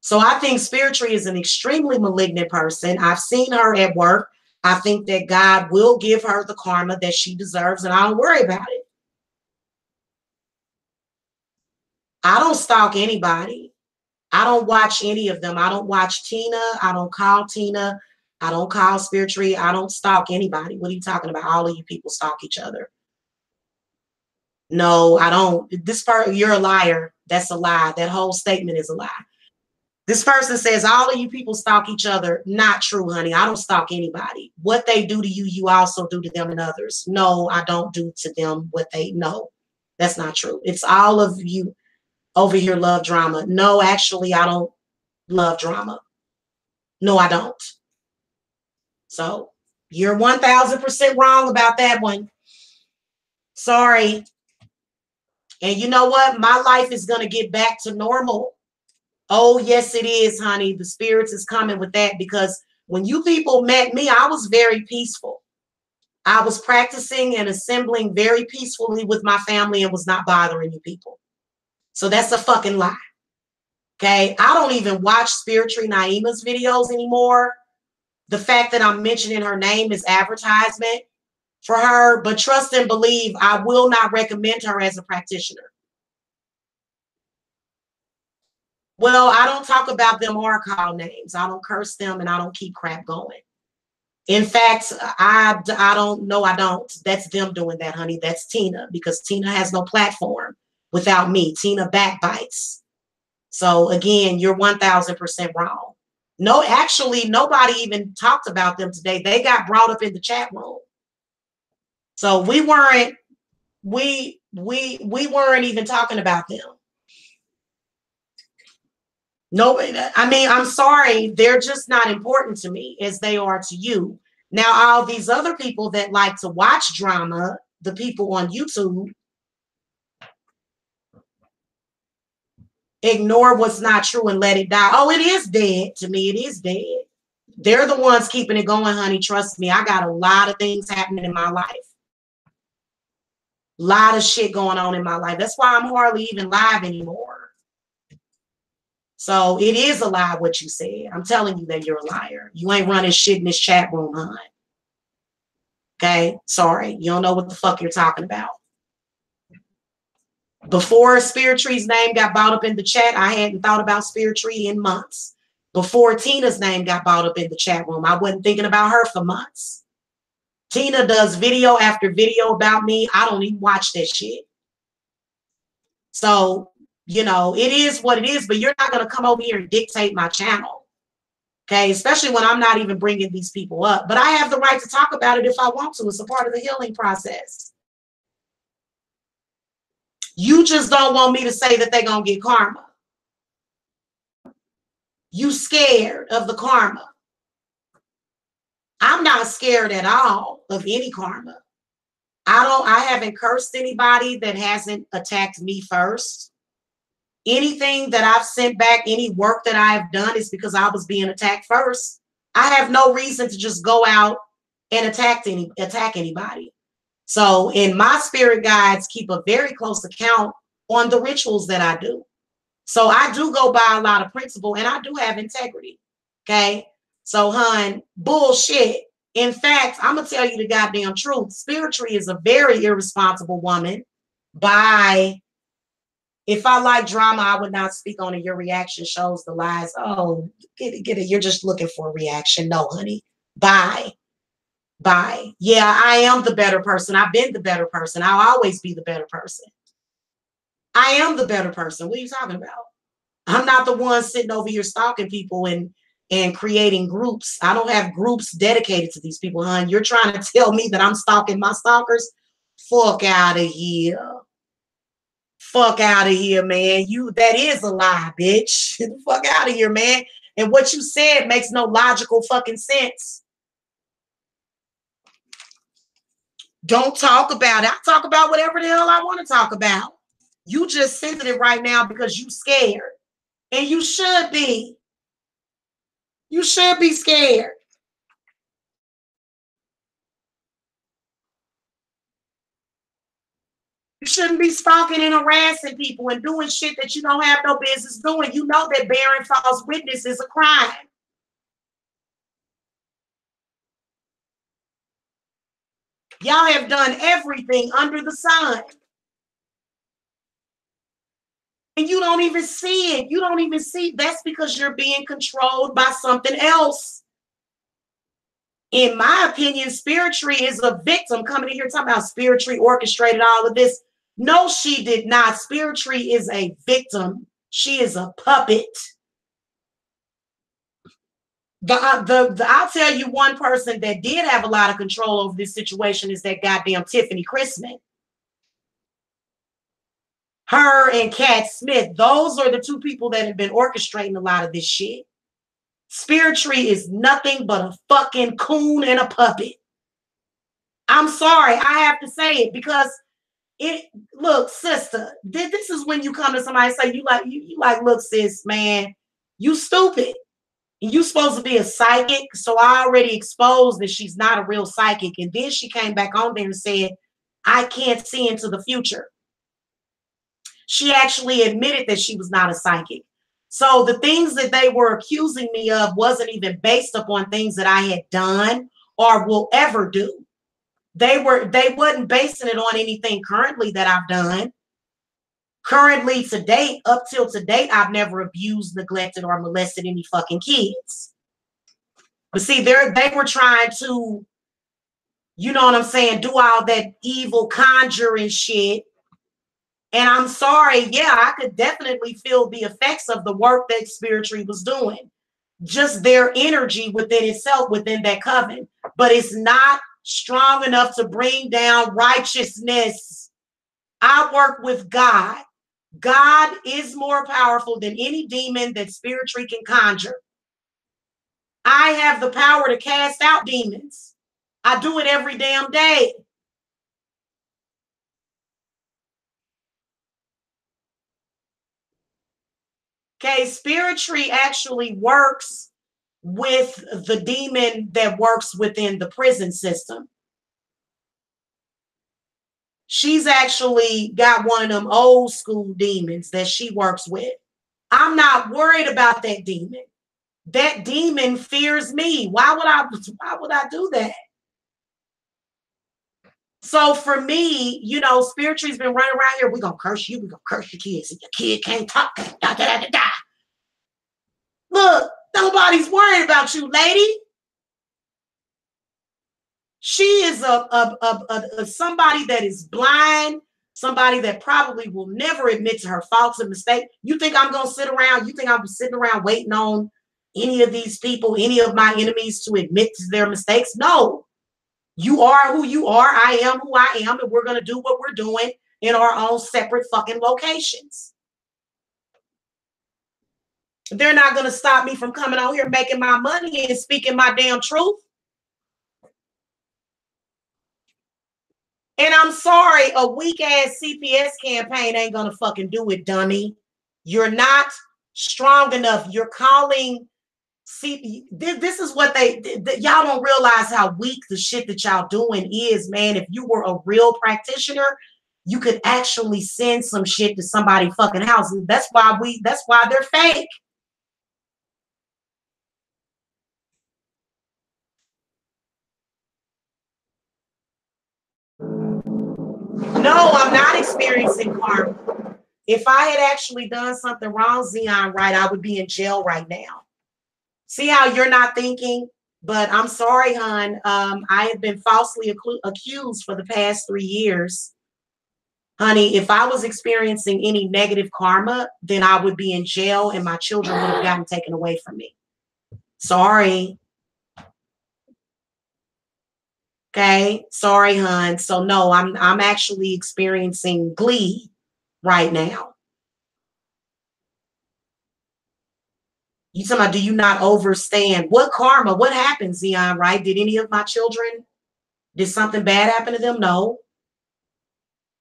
So I think spirit tree is an extremely malignant person. I've seen her at work. I think that God will give her the karma that she deserves, and I don't worry about it. I don't stalk anybody. I don't watch any of them. I don't watch Tina. I don't call Tina. I don't call spirit tree. I don't stalk anybody. What are you talking about? All of you people stalk each other. No, I don't. This part, you're a liar. That's a lie. That whole statement is a lie. This person says all of you people stalk each other. Not true, honey. I don't stalk anybody. What they do to you, you also do to them and others. No, I don't do to them what they know. That's not true. It's all of you over here love drama. No, actually, I don't love drama. No, I don't. So you're 1000% wrong about that one. Sorry. And you know what? My life is going to get back to normal. Oh, yes, it is, honey. The spirits is coming with that, because when you people met me, I was very peaceful. I was practicing and assembling very peacefully with my family and was not bothering you people. So that's a fucking lie. Okay. I don't even watch Spiritually Naima's videos anymore. The fact that I'm mentioning her name is advertisement for her, but trust and believe, I will not recommend her as a practitioner. Well, I don't talk about them or call names. I don't curse them and I don't keep crap going. In fact, I don't know. I don't. That's them doing that, honey. That's Tina, because Tina has no platform without me. Tina backbites. So again, you're 1000% wrong. No, actually, nobody even talked about them today. They got brought up in the chat room. So we weren't even talking about them. Nobody, I mean, I'm sorry, they're just not important to me as they are to you. Now, all these other people that like to watch drama, the people on YouTube, ignore what's not true and let it die. Oh, it is dead. To me, it is dead. They're the ones keeping it going, honey. Trust me, I got a lot of things happening in my life. A lot of shit going on in my life. That's why I'm hardly even live anymore. So it is a lie what you said. I'm telling you that you're a liar. You ain't running shit in this chat room, hon. Okay, sorry. You don't know what the fuck you're talking about. Before Spirit Tree's name got brought up in the chat, I hadn't thought about Spirit Tree in months. Before Tina's name got brought up in the chat room, I wasn't thinking about her for months. Tina does video after video about me. I don't even watch that shit. So, you know, it is what it is, but you're not going to come over here and dictate my channel. Okay, especially when I'm not even bringing these people up. But I have the right to talk about it if I want to. It's a part of the healing process. You just don't want me to say that they're going to get karma. You scared of the karma. I'm not scared at all of any karma. I haven't cursed anybody that hasn't attacked me first. Anything that I've sent back, any work that I have done is because I was being attacked first. I have no reason to just go out and attack anybody. So, in my spirit guides keep a very close account on the rituals that I do. So I do go by a lot of principle and I do have integrity. Okay. So, hun, bullshit. In fact, I'm going to tell you the goddamn truth. Spiritually is a very irresponsible woman. Bye. If I like drama, I would not speak on it. Your reaction shows the lies. Oh, get it. You're just looking for a reaction. No, honey. Bye. Bye. Yeah, I am the better person. I've been the better person. I'll always be the better person. I am the better person. What are you talking about? I'm not the one sitting over here stalking people and creating groups. I don't have groups dedicated to these people, hon. You're trying to tell me that I'm stalking my stalkers? Fuck out of here. Fuck out of here, man. That is a lie, bitch. Fuck out of here, man. And what you said makes no logical fucking sense. Don't talk about it. I talk about whatever the hell I want to talk about. You just sensitive right now because you scared. And you should be. You should be scared. You shouldn't be stalking and harassing people and doing shit that you don't have no business doing. You know that bearing false witness is a crime. Y'all have done everything under the sun. And you don't even see it. You don't even see. That's because you're being controlled by something else. In my opinion, Spiritry is a victim coming in here talking about Spiritry orchestrated all of this. No, she did not. Spiritry is a victim. She is a puppet. I'll tell you one person that did have a lot of control over this situation is that goddamn Tiffany Chrisman. Her and Cat Smith, those are the two people that have been orchestrating a lot of this shit. Spiritry is nothing but a fucking coon and a puppet. I'm sorry, I have to say it because look, sister, this is when you come to somebody and say you like, look, sis, man, you stupid. You supposed to be a psychic, so I already exposed that she's not a real psychic. And then she came back on there and said, I can't see into the future. She actually admitted that she was not a psychic. So the things that they were accusing me of wasn't even based upon things that I had done or will ever do. They wasn't basing it on anything currently that I've done. Currently, to date, up till to date, I've never abused, neglected, or molested any fucking kids. But see, they were trying to, you know what I'm saying, do all that evil conjuring shit. And I'm sorry, yeah, I could definitely feel the effects of the work that Spiritry was doing. Just their energy within itself, within that coven. But it's not strong enough to bring down righteousness. I work with God. God is more powerful than any demon that Spiritry can conjure. I have the power to cast out demons. I do it every damn day. Okay, Spiritry actually works with the demon that works within the prison system. She's actually got one of them old school demons that she works with. I'm not worried about that demon. That demon fears me. Why would I do that? So for me, you know, Spiritry's been running around here. We're going to curse you. We're going to curse your kids. And your kid can't talk. Da, da, da, da, da. Look, nobody's worried about you, lady. She is a somebody that is blind, somebody that probably will never admit to her faults and mistakes. You think I'm going to sit around? You think I'm sitting around waiting on any of these people, any of my enemies to admit to their mistakes. No, you are who you are. I am who I am. And we're going to do what we're doing in our own separate fucking locations. They're not going to stop me from coming out here making my money and speaking my damn truth. And I'm sorry, a weak ass CPS campaign ain't going to fucking do it, dummy. You're not strong enough. You're calling. See, this is what y'all don't realize how weak the shit that y'all doing is, man. If you were a real practitioner, you could actually send some shit to somebody fucking house. That's why they're fake. No, I'm not experiencing karma. If I had actually done something wrong, Zion, right, I would be in jail right now. See how you're not thinking? But I'm sorry, hon. I have been falsely accused for the past 3 years. Honey, if I was experiencing any negative karma, then I would be in jail and my children would have gotten taken away from me. Sorry. Okay. Sorry, hon. So no, I'm actually experiencing glee right now. You talking about, do you not understand what karma? What happened, Zion, right? Did any of my children, did something bad happen to them? No.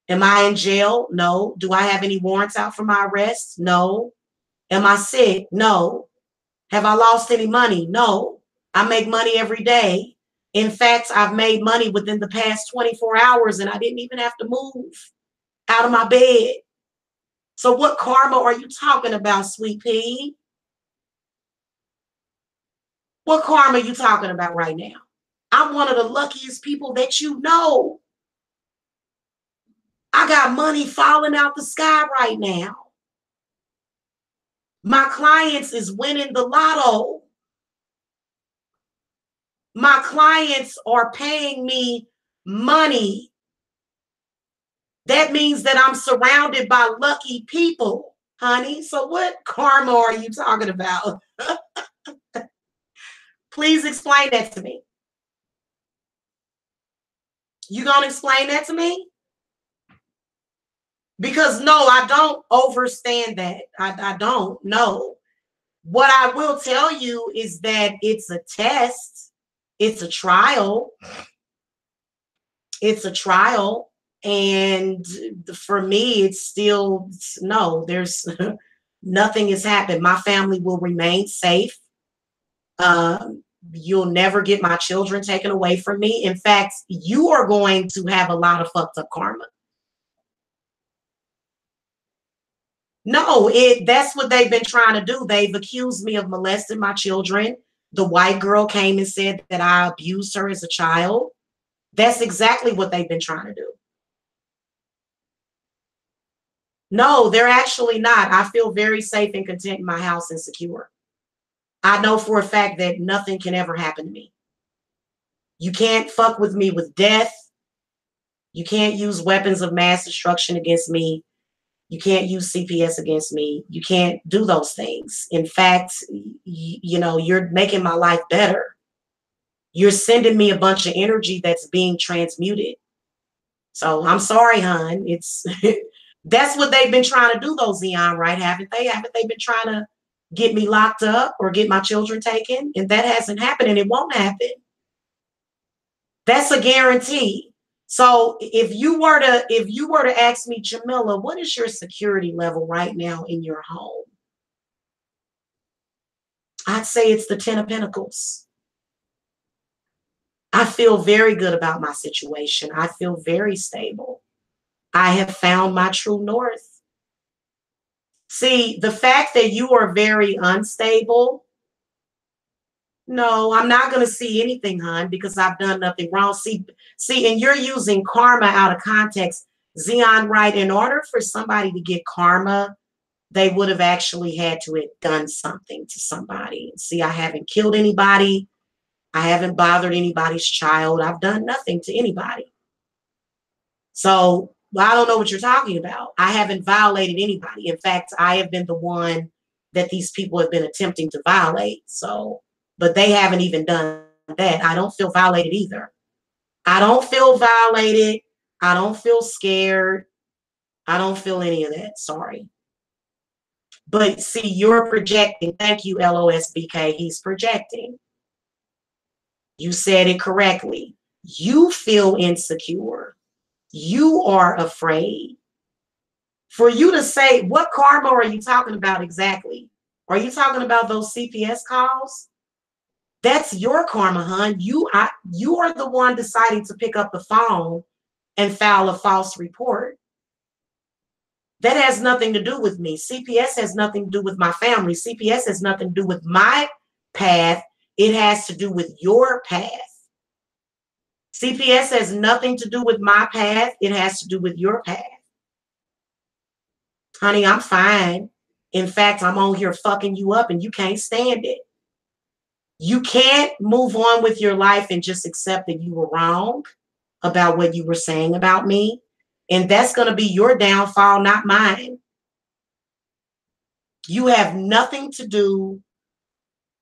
Am I in jail? No. Do I have any warrants out for my arrest? No. Am I sick? No. Have I lost any money? No. I make money every day. In fact, I've made money within the past 24 hours and I didn't even have to move out of my bed. So what karma are you talking about, sweet pea? What karma are you talking about right now? I'm one of the luckiest people that you know. I got money falling out the sky right now. My clients is winning the lotto. My clients are paying me money. That means that I'm surrounded by lucky people, honey. So what karma are you talking about? Please explain that to me. You gonna explain that to me? Because no, I don't understand that. I don't know. What I will tell you is that it's a test. It's a trial. It's a trial. And for me, it's still, no, there's nothing has happened. My family will remain safe. You'll never get my children taken away from me. In fact, you are going to have a lot of fucked up karma. No, that's what they've been trying to do. They've accused me of molesting my children. The white girl came and said that I abused her as a child. That's exactly what they've been trying to do. No, they're actually not. I feel very safe and content in my house and secure. I know for a fact that nothing can ever happen to me. You can't fuck with me with death. You can't use weapons of mass destruction against me. You can't use CPS against me. You can't do those things. In fact, you're making my life better. You're sending me a bunch of energy that's being transmuted. So I'm sorry, hon. It's that's what they've been trying to do, though, Zion, right? Haven't they? Haven't they been trying to get me locked up or get my children taken? And that hasn't happened, and it won't happen. That's a guarantee. So if you were to ask me, Jamila, what is your security level right now in your home? I'd say it's the 10 of Pentacles. I feel very good about my situation. I feel very stable. I have found my true north. See, the fact that you are very unstable, no, I'm not going to see anything, hon, because I've done nothing wrong. See, and you're using karma out of context. Zion, right? In order for somebody to get karma, they would have actually had to have done something to somebody. See, I haven't killed anybody. I haven't bothered anybody's child. I've done nothing to anybody. So I don't know what you're talking about. I haven't violated anybody. In fact, I have been the one that these people have been attempting to violate. So, but they haven't even done that. I don't feel violated either. I don't feel violated. I don't feel scared. I don't feel any of that. Sorry. But see, you're projecting. Thank you, LOSBK. He's projecting. You said it correctly. You feel insecure. You are afraid. For you to say, what karma are you talking about exactly? Are you talking about those CPS calls? That's your karma, hon. You are the one deciding to pick up the phone and file a false report. That has nothing to do with me. CPS has nothing to do with my family. CPS has nothing to do with my path. It has to do with your path. CPS has nothing to do with my path. It has to do with your path. Honey, I'm fine. In fact, I'm on here fucking you up and you can't stand it. You can't move on with your life and just accept that you were wrong about what you were saying about me. And that's going to be your downfall, not mine. You have nothing to do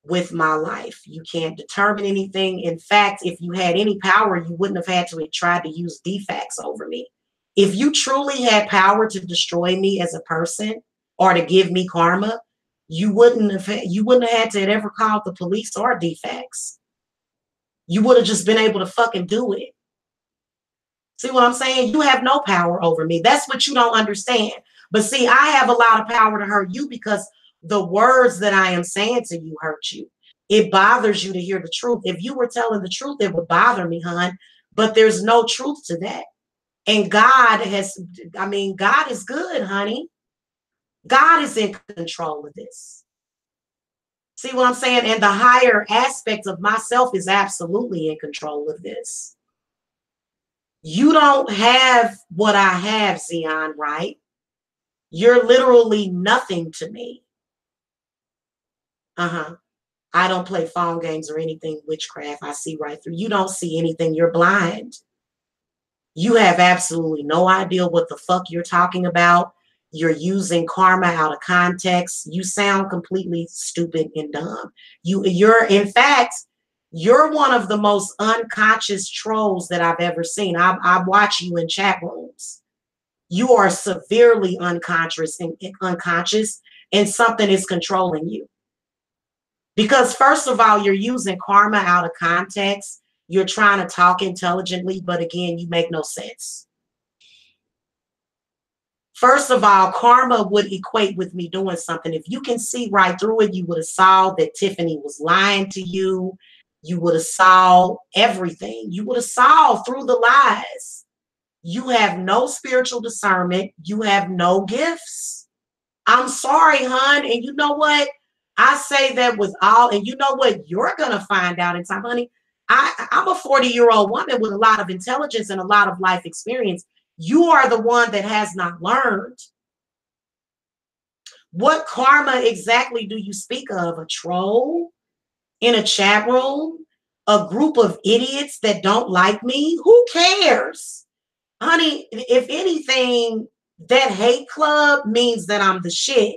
with my life. You can't determine anything. In fact, if you had any power, you wouldn't have had to try to use defects over me. If you truly had power to destroy me as a person or to give me karma, you wouldn't have had to ever call the police or defects. You would have just been able to fucking do it. See what I'm saying? You have no power over me. That's what you don't understand. But see, I have a lot of power to hurt you because the words that I am saying to you hurt you. It bothers you to hear the truth. If you were telling the truth, it would bother me, hon. But there's no truth to that. And God is good, honey. God is in control of this. See what I'm saying? And the higher aspect of myself is absolutely in control of this. You don't have what I have, Zion, right? You're literally nothing to me. I don't play phone games or anything witchcraft. I see right through. You don't see anything. You're blind. You have absolutely no idea what the fuck you're talking about. You're using karma out of context. You sound completely stupid and dumb. In fact, you're one of the most unconscious trolls that I've ever seen. I watch you in chat rooms. You are severely unconscious, and something is controlling you. Because first of all, you're using karma out of context. You're trying to talk intelligently, but again, you make no sense. First of all, karma would equate with me doing something. If you can see right through it, you would have saw that Tiffany was lying to you. You would have saw everything. You would have saw through the lies. You have no spiritual discernment. You have no gifts. I'm sorry, hon. And you know what? I say that with all, and you know what? You're going to find out in time, honey. I'm a 40-year-old woman with a lot of intelligence and a lot of life experience. You are the one that has not learned. What karma exactly do you speak of? A troll in a chat room? A group of idiots that don't like me? Who cares? Honey, if anything, that hate club means that I'm the shit.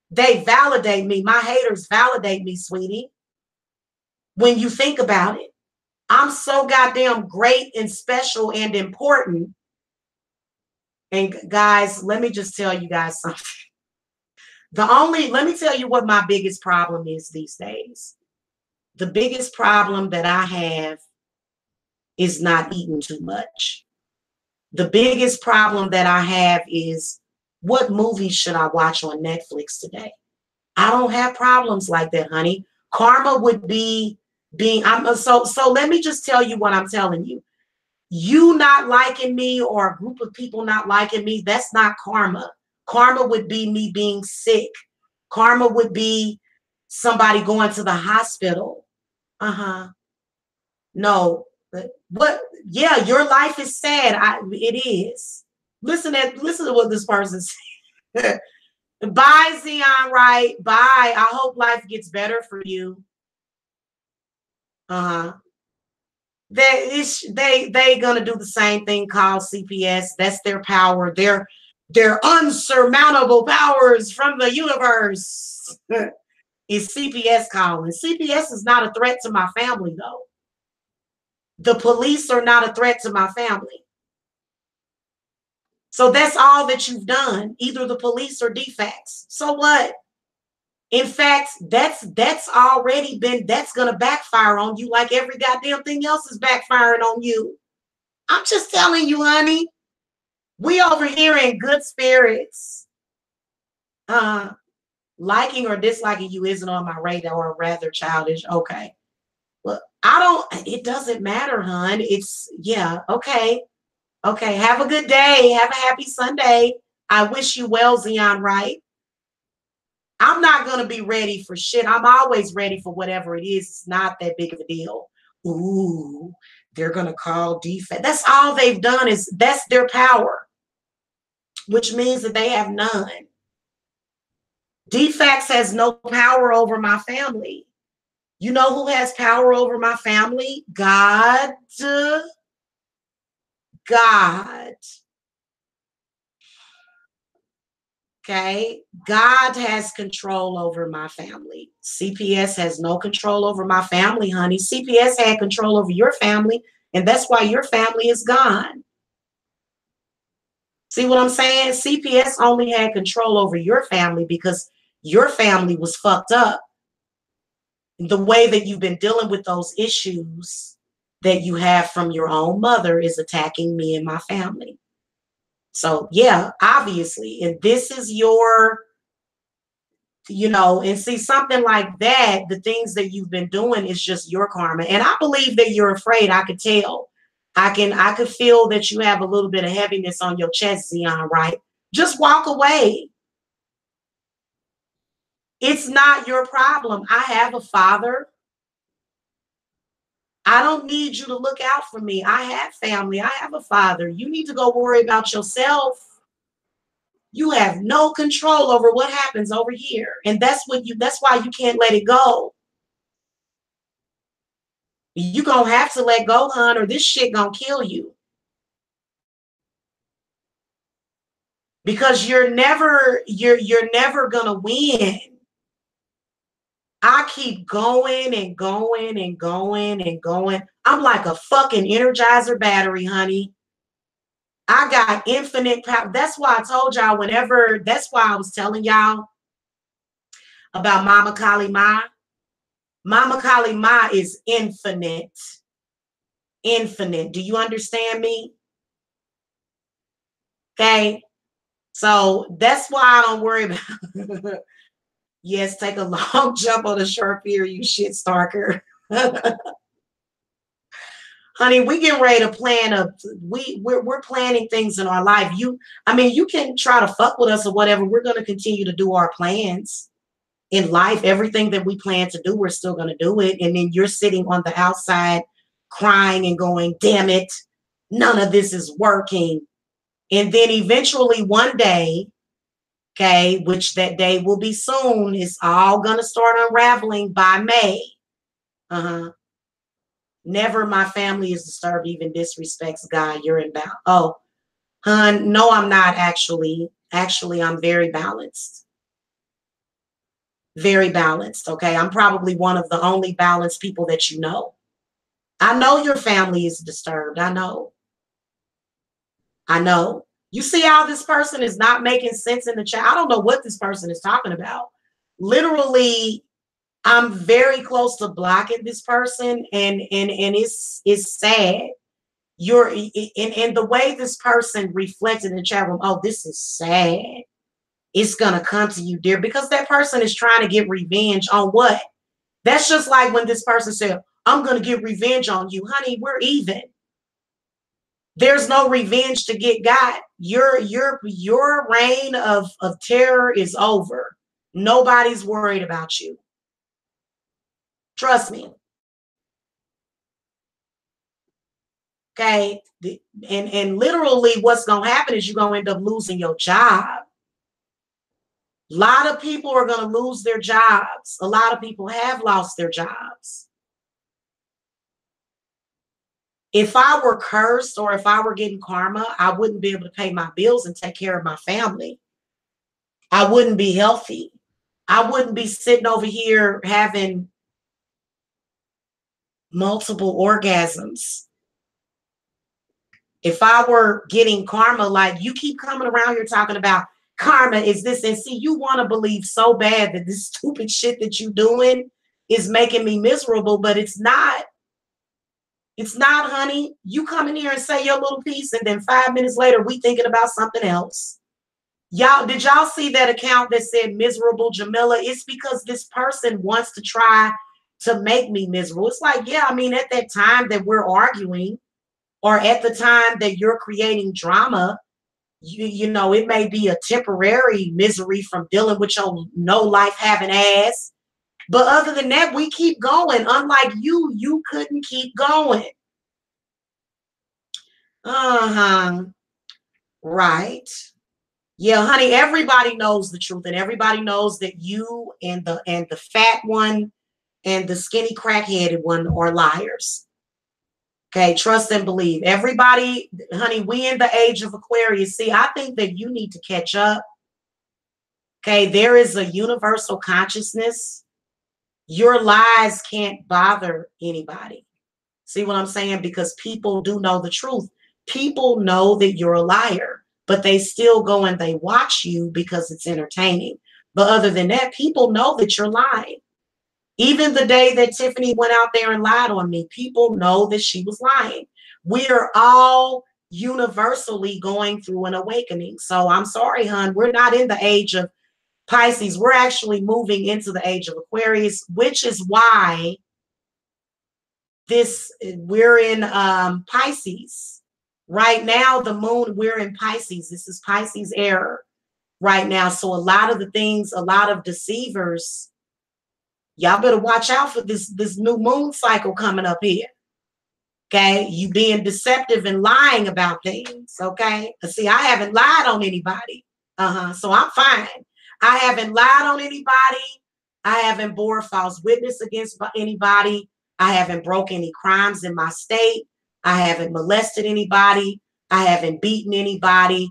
They validate me. My haters validate me, sweetie. When you think about it, I'm so goddamn great and special and important. And guys, let me just tell you guys something. Let me tell you what my biggest problem is these days. The biggest problem that I have is not eating too much. The biggest problem that I have is what movies should I watch on Netflix today? I don't have problems like that, honey. Karma would be so let me just tell you what I'm telling you. You not liking me or a group of people not liking me, that's not karma. Karma would be me being sick. Karma would be somebody going to the hospital. No. What? Yeah, your life is sad. It is. Listen to what this person said. Bye, Zion, right? Bye. I hope life gets better for you. They gonna do the same thing called CPS. That's their power. Their unsurmountable powers from the universe. is CPS calling. CPS is not a threat to my family, though. The police are not a threat to my family. So that's all that you've done, either the police or defects. So what? In fact, that's already been, that's gonna backfire on you like every goddamn thing else is backfiring on you. I'm just telling you, honey. We over here in good spirits. Liking or disliking you isn't on my radar, or rather childish. Okay. Well, it doesn't matter, hon. It's, yeah, okay. Okay, have a good day. Have a happy Sunday. I wish you well, Zion, right? I'm not going to be ready for shit. I'm always ready for whatever it is. It's not that big of a deal. Ooh, they're going to call defect. That's all they've done, is that's their power, which means that they have none. Defects has no power over my family. You know who has power over my family? God. God. Okay. God has control over my family. CPS has no control over my family, honey. CPS had control over your family, and that's why your family is gone. See what I'm saying? CPS only had control over your family because your family was fucked up. The way that you've been dealing with those issues that you have from your own mother is attacking me and my family. So yeah, obviously, and this is your, and see, something like that, the things that you've been doing is just your karma. And I believe that you're afraid. I could tell. I could feel that you have a little bit of heaviness on your chest, Zion, right? Just walk away. It's not your problem. I have a father. I don't need you to look out for me. I have family. I have a father. You need to go worry about yourself. You have no control over what happens over here. And that's why you can't let it go. You gonna have to let go, hon, or this shit gonna kill you. Because you're never gonna win. I keep going and going and going and going. I'm like a fucking Energizer battery, honey. I got infinite power. That's why I told y'all that's why I was telling y'all about Mama Kali Ma. Mama Kali Ma is infinite. Infinite. Do you understand me? Okay. So that's why I don't worry about. Yes, take a long jump on a short pier, you shit stalker. Honey, we getting ready to plan we're planning things in our life. You can try to fuck with us or whatever. We're gonna continue to do our plans in life. Everything that we plan to do, we're still gonna do it. And then you're sitting on the outside crying and going, damn it, none of this is working. And then eventually one day, okay, which that day will be soon, it's all gonna start unraveling by May. Never my family is disturbed, even disrespects God. You're in balance. Oh, hun, no, I'm not actually. Actually, I'm very balanced. Very balanced. Okay. I'm probably one of the only balanced people that you know. I know your family is disturbed. I know. I know. You see how this person is not making sense in the chat? I don't know what this person is talking about. Literally, I'm very close to blocking this person, and it's sad. And the way this person reflected in the chat room, oh, this is sad. It's gonna come to you, dear, because that person is trying to get revenge on what? That's just like when this person said, I'm gonna get revenge on you. Honey, we're even. There's no revenge to get got. Your reign of terror is over. Nobody's worried about you. Trust me. Okay. And literally what's going to happen is you're going to end up losing your job. A lot of people are going to lose their jobs. A lot of people have lost their jobs. If I were cursed or if I were getting karma, I wouldn't be able to pay my bills and take care of my family. I wouldn't be healthy. I wouldn't be sitting over here having multiple orgasms. If I were getting karma, like you keep coming around here talking about karma is this, and see, you want to believe so bad that this stupid shit that you doing is making me miserable, but it's not. It's not, honey. You come in here and say your little piece, and then 5 minutes later, we thinking about something else. Y'all, did y'all see that account that said miserable Jamila? It's because this person wants to try to make me miserable. It's like, yeah, I mean, at that time that we're arguing, or at the time that you're creating drama, you know, it may be a temporary misery from dealing with your no life having ass. But other than that, we keep going. Unlike you, you couldn't keep going. Uh-huh. Right. Yeah, honey, everybody knows the truth, and everybody knows that you and the fat one and the skinny crackheaded one are liars. Okay, trust and believe. Everybody, honey, we in the age of Aquarius. See, I think that you need to catch up. Okay, there is a universal consciousness. Your lies can't bother anybody. See what I'm saying? Because people do know the truth. People know that you're a liar, but they still go and they watch you because it's entertaining. But other than that, people know that you're lying. Even the day that Tiffany went out there and lied on me, people know that she was lying. We are all universally going through an awakening. So I'm sorry, hon, we're not in the age of Pisces. We're actually moving into the age of Aquarius, which is why we're in Pisces. Right now, the moon, we're in Pisces. This is Pisces era right now. So a lot of the things, a lot of deceivers, y'all better watch out for this new moon cycle coming up here. Okay, you being deceptive and lying about things. Okay, see, I haven't lied on anybody. So I'm fine. I haven't lied on anybody. I haven't bore false witness against anybody. I haven't broke any crimes in my state. I haven't molested anybody. I haven't beaten anybody.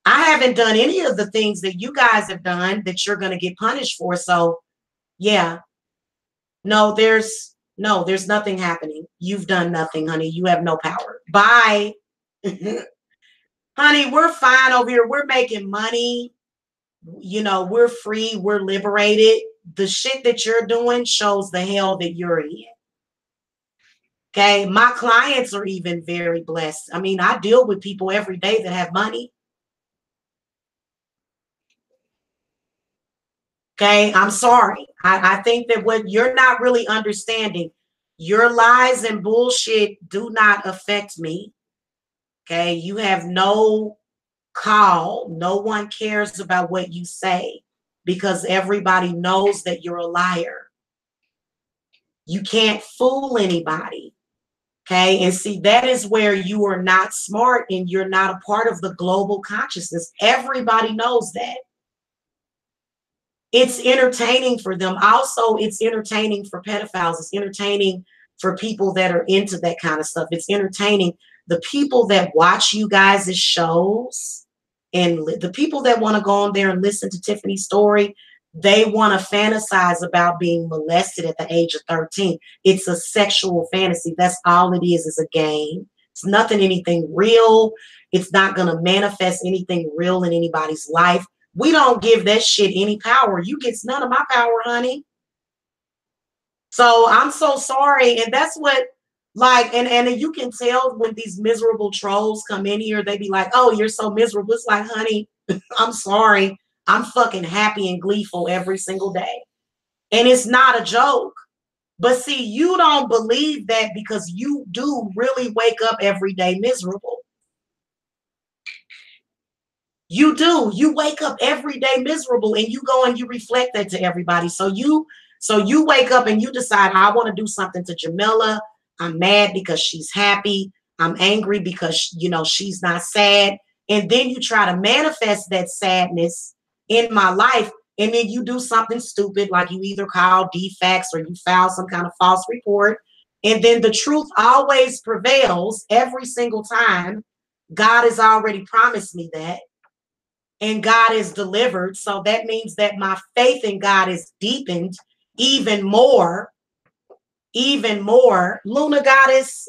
I haven't done any of the things that you guys have done that you're going to get punished for. So, yeah, there's nothing happening. You've done nothing, honey. You have no power. Bye. Honey, we're fine over here. We're making money. You know, we're free. We're liberated. The shit that you're doing shows the hell that you're in. Okay. My clients are even very blessed. I mean, I deal with people every day that have money. Okay. I'm sorry. I think that what you're not really understanding, your lies and bullshit do not affect me. Okay. You have no call. No one cares about what you say because everybody knows that you're a liar. You can't fool anybody. Okay. And see, that is where you are not smart and you're not a part of the global consciousness. Everybody knows that. It's entertaining for them. Also, it's entertaining for pedophiles. It's entertaining for people that are into that kind of stuff. It's entertaining. The people that watch you guys' shows and the people that want to go on there and listen to Tiffany's story, they want to fantasize about being molested at the age of 13. It's a sexual fantasy. That's all it is a game. It's nothing, anything real. It's not going to manifest anything real in anybody's life. We don't give that shit any power. You get none of my power, honey. So I'm so sorry. And that's what, like, and you can tell when these miserable trolls come in here, they be like, oh, you're so miserable. It's like, honey, I'm sorry. I'm fucking happy and gleeful every single day. And it's not a joke. But see, you don't believe that because you do really wake up every day miserable. You do. You wake up every day miserable and you go and you reflect that to everybody. So you wake up and you decide, I want to do something to Jamila. I'm mad because she's happy. I'm angry because, you know, she's not sad. And then you try to manifest that sadness in my life. And then you do something stupid, like you either call defects or you file some kind of false report. And then the truth always prevails every single time. God has already promised me that. and God is delivered. So that means that my faith in God is deepened even more, even more. Luna Goddess,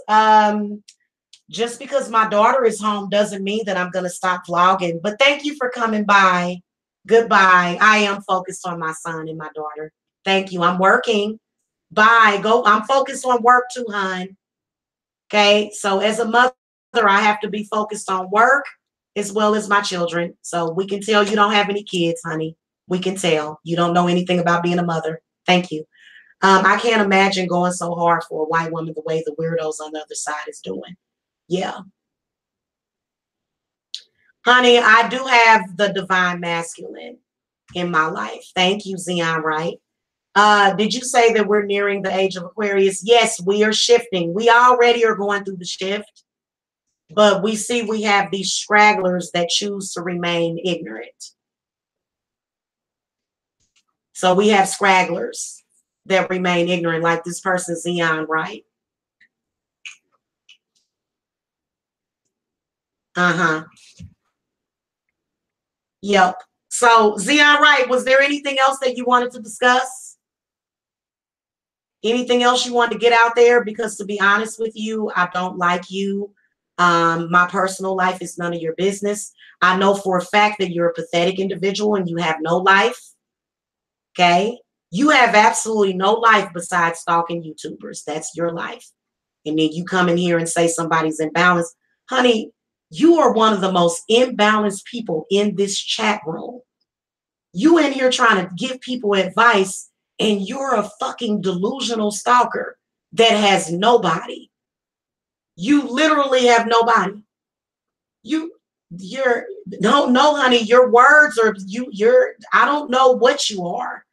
just because my daughter is home doesn't mean that I'm going to stop vlogging. But thank you for coming by. Goodbye. I am focused on my son and my daughter. Thank you. I'm working. Bye. Go. I'm focused on work too, hon. Okay. So as a mother, I have to be focused on work as well as my children. So we can tell you don't have any kids, honey. We can tell you don't know anything about being a mother. Thank you. I can't imagine going so hard for a white woman the way the weirdos on the other side is doing. Yeah. Honey, I do have the divine masculine in my life. Thank you, Zion Wright. Did you say that we're nearing the age of Aquarius? Yes, we are shifting. We already are going through the shift, but we see we have these stragglers that choose to remain ignorant. So we have scragglers that remain ignorant, like this person, Zion Wright. Uh-huh. Yep. So, Zion Wright, was there anything else that you wanted to discuss? Anything else you want to get out there? Because to be honest with you, I don't like you. My personal life is none of your business. I know for a fact that you're a pathetic individual and you have no life. Okay. You have absolutely no life besides stalking YouTubers. That's your life. And then you come in here and say somebody's imbalanced. Honey, you are one of the most imbalanced people in this chat room. You in here trying to give people advice, and you're a fucking delusional stalker that has nobody. You literally have nobody. You're no, honey, your words are you're I don't know what you are.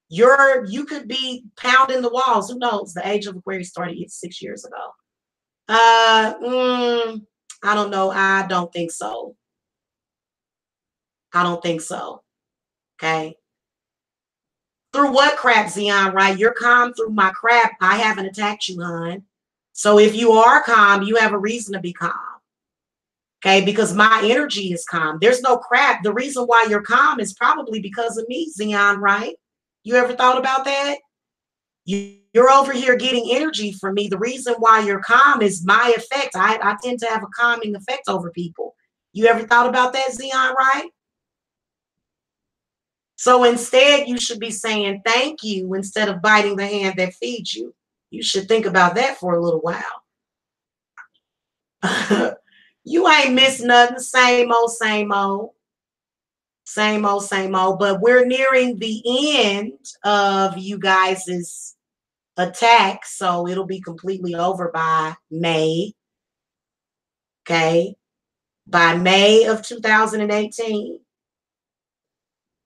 You could be pounding the walls. Who knows? The age of Aquarius started 6 years ago. I don't know. I don't think so. I don't think so. Okay. Through what crap, Zion, right? You're calm through my crap. I haven't attacked you, hon. So if you are calm, you have a reason to be calm. Okay, because my energy is calm. There's no crap. The reason why you're calm is probably because of me, Zion, right? You ever thought about that? You're over here getting energy from me. The reason why you're calm is my effect. I tend to have a calming effect over people. You ever thought about that, Zion, right? So instead, you should be saying thank you instead of biting the hand that feeds you. You should think about that for a little while. You ain't missed nothing. Same old, same old. Same old, same old. But we're nearing the end of you guys' attack. So it'll be completely over by May. Okay. By May of 2018.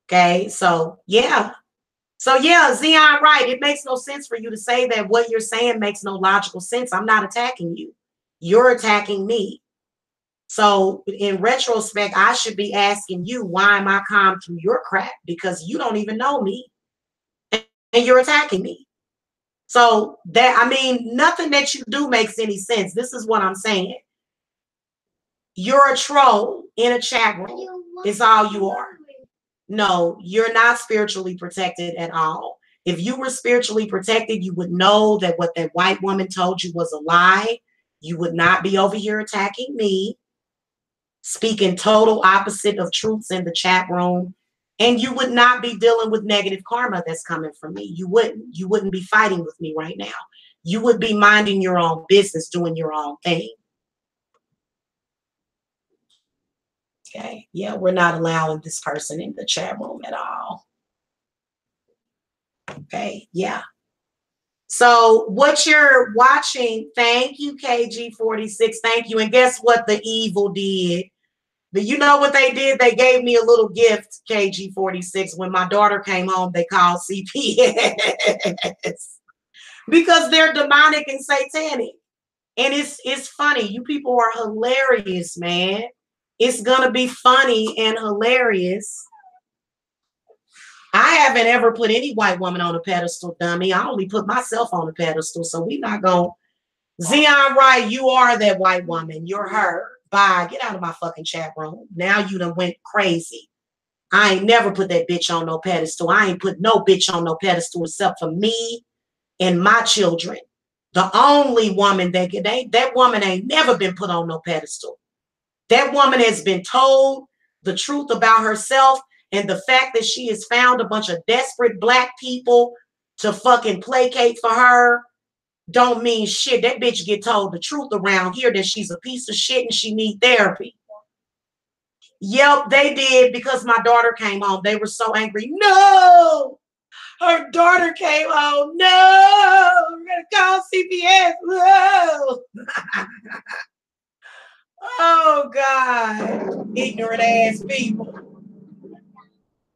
Okay. So, yeah. So, yeah, Zion, right. It makes no sense for you to say that what you're saying makes no logical sense. I'm not attacking you. You're attacking me. So in retrospect, I should be asking you, why am I calm through your crap? Because you don't even know me and you're attacking me. So that, I mean, nothing that you do makes any sense. This is what I'm saying. You're a troll in a chat room. It's all you are. No, you're not spiritually protected at all. If you were spiritually protected, you would know that what that white woman told you was a lie. You would not be over here attacking me, speaking total opposite of truths in the chat room, and you would not be dealing with negative karma that's coming from me. You wouldn't be fighting with me right now. You would be minding your own business, doing your own thing. Okay. Yeah, we're not allowing this person in the chat room at all. Okay. Yeah. So what you're watching, thank you, KG46. Thank you. And guess what the evil did? But you know what they did? They gave me a little gift, KG46. When my daughter came home, they called CPS because they're demonic and satanic. And it's funny. You people are hilarious, man. It's gonna be funny and hilarious. I haven't ever put any white woman on a pedestal, dummy. I only put myself on a pedestal. So we not gonna. Zion Wright, you are that white woman. You're her. Bye. Get out of my fucking chat room. Now you done went crazy. I ain't never put that bitch on no pedestal. I ain't put no bitch on no pedestal except for me and my children. The only woman that woman ain't never been put on no pedestal. That woman has been told the truth about herself, and the fact that she has found a bunch of desperate black people to fucking placate for her don't mean shit. That bitch get told the truth around here that she's a piece of shit and she need therapy. Yep, they did, because my daughter came home. They were so angry. No, her daughter came home. No, we're gonna call CPS. No. Oh God, ignorant ass people.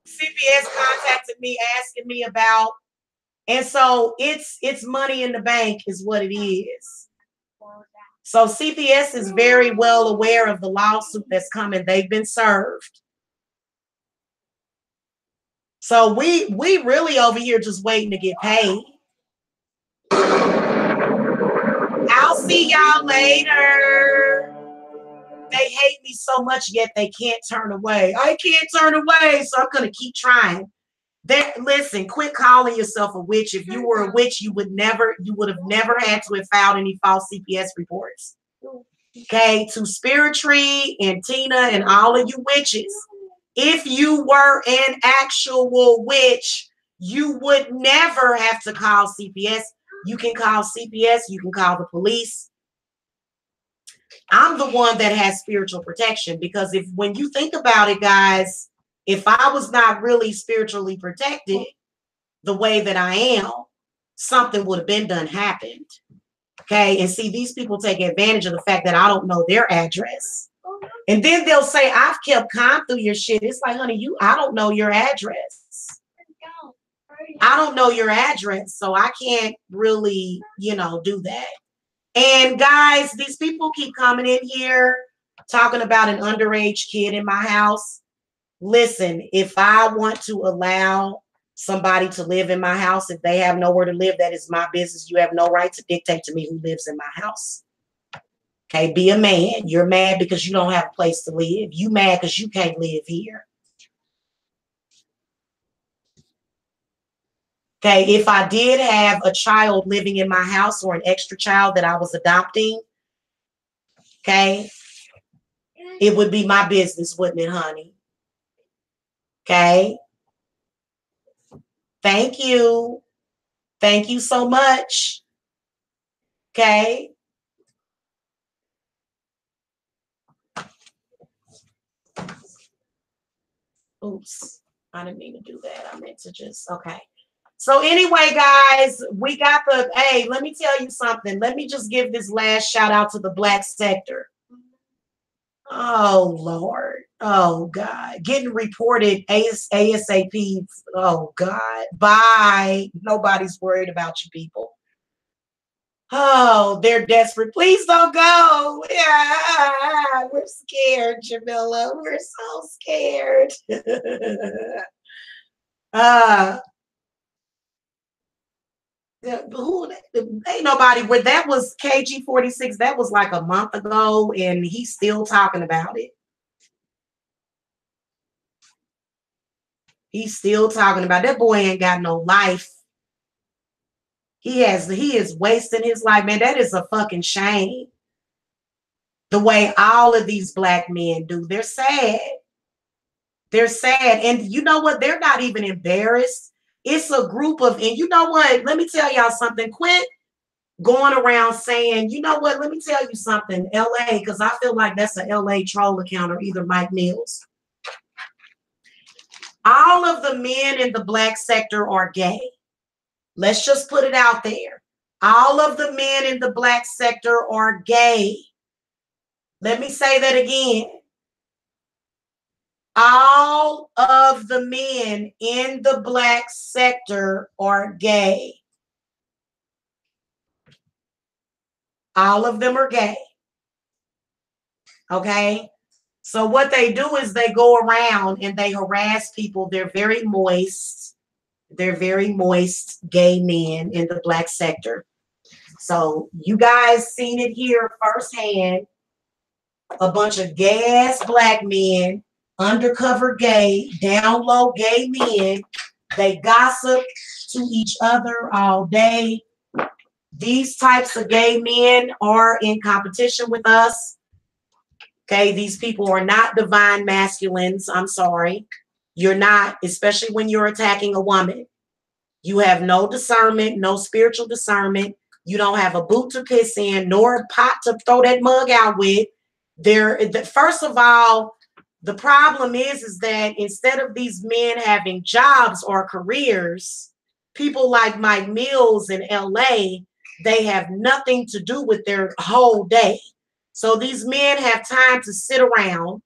CPS contacted me asking me about, and so it's money in the bank is what it is. So CPS is very well aware of the lawsuit that's coming. They've been served. So we really over here just waiting to get paid. I'll see y'all later. They hate me so much, yet they can't turn away. I can't turn away, so I'm gonna keep trying. Listen, quit calling yourself a witch. If you were a witch, you would have never had to have filed any false CPS reports. Okay, to Spirit Tree and Tina and all of you witches, if you were an actual witch, you would never have to call CPS. You can call CPS, you can call the police. I'm the one that has spiritual protection, because when you think about it, guys, if I was not really spiritually protected the way that I am, something would have been done happened. Okay, and see, these people take advantage of the fact that I don't know their address. And then they'll say, I've kept calm through your shit. It's like, honey, I don't know your address. I don't know your address, so I can't really, do that. And guys, these people keep coming in here talking about an underage kid in my house. Listen, if I want to allow somebody to live in my house, if they have nowhere to live, that is my business. You have no right to dictate to me who lives in my house. Okay, be a man. You're mad because you don't have a place to live. You mad because you can't live here. Okay, if I did have a child living in my house or an extra child that I was adopting, okay, it would be my business, wouldn't it, honey? Okay. Thank you. Thank you so much. Okay. Oops. I didn't mean to do that. I meant to just, okay. So anyway, guys, we got hey, let me tell you something. Let me just give this last shout out to the Black sector. Oh, Lord. Oh, God. Getting reported ASAP. Oh, God. Bye. Nobody's worried about you people. Oh, they're desperate. Please don't go. Yeah, we're scared, Jamila. We're so scared. Ain't nobody where that was KG46. That was like a month ago, and he's still talking about it. He's still talking about that boy ain't got no life. He is wasting his life, man. That is a fucking shame. The way all of these black men do. They're sad. They're sad. And you know what? They're not even embarrassed. It's a group of, and you know what? Let me tell y'all something. Quit going around saying, you know what? Let me tell you something. LA, because I feel like that's an LA troll account, or either Mike Mills. All of the men in the black sector are gay. Let's just put it out there. All of the men in the black sector are gay. Let me say that again. All of the men in the black sector are gay. All of them are gay. Okay? So what they do is they go around and they harass people. They're very moist. They're very moist gay men in the black sector. So you guys seen it here firsthand. A bunch of gay ass black men undercover gay, down low gay men. They gossip to each other all day. These types of gay men are in competition with us. Okay, these people are not divine masculines. I'm sorry. You're not, especially when you're attacking a woman. You have no discernment, no spiritual discernment. You don't have a boot to piss in, nor a pot to throw that mug out with. First of all, the problem is that instead of these men having jobs or careers, people like Mike Mills in LA, they have nothing to do with their whole day. So these men have time to sit around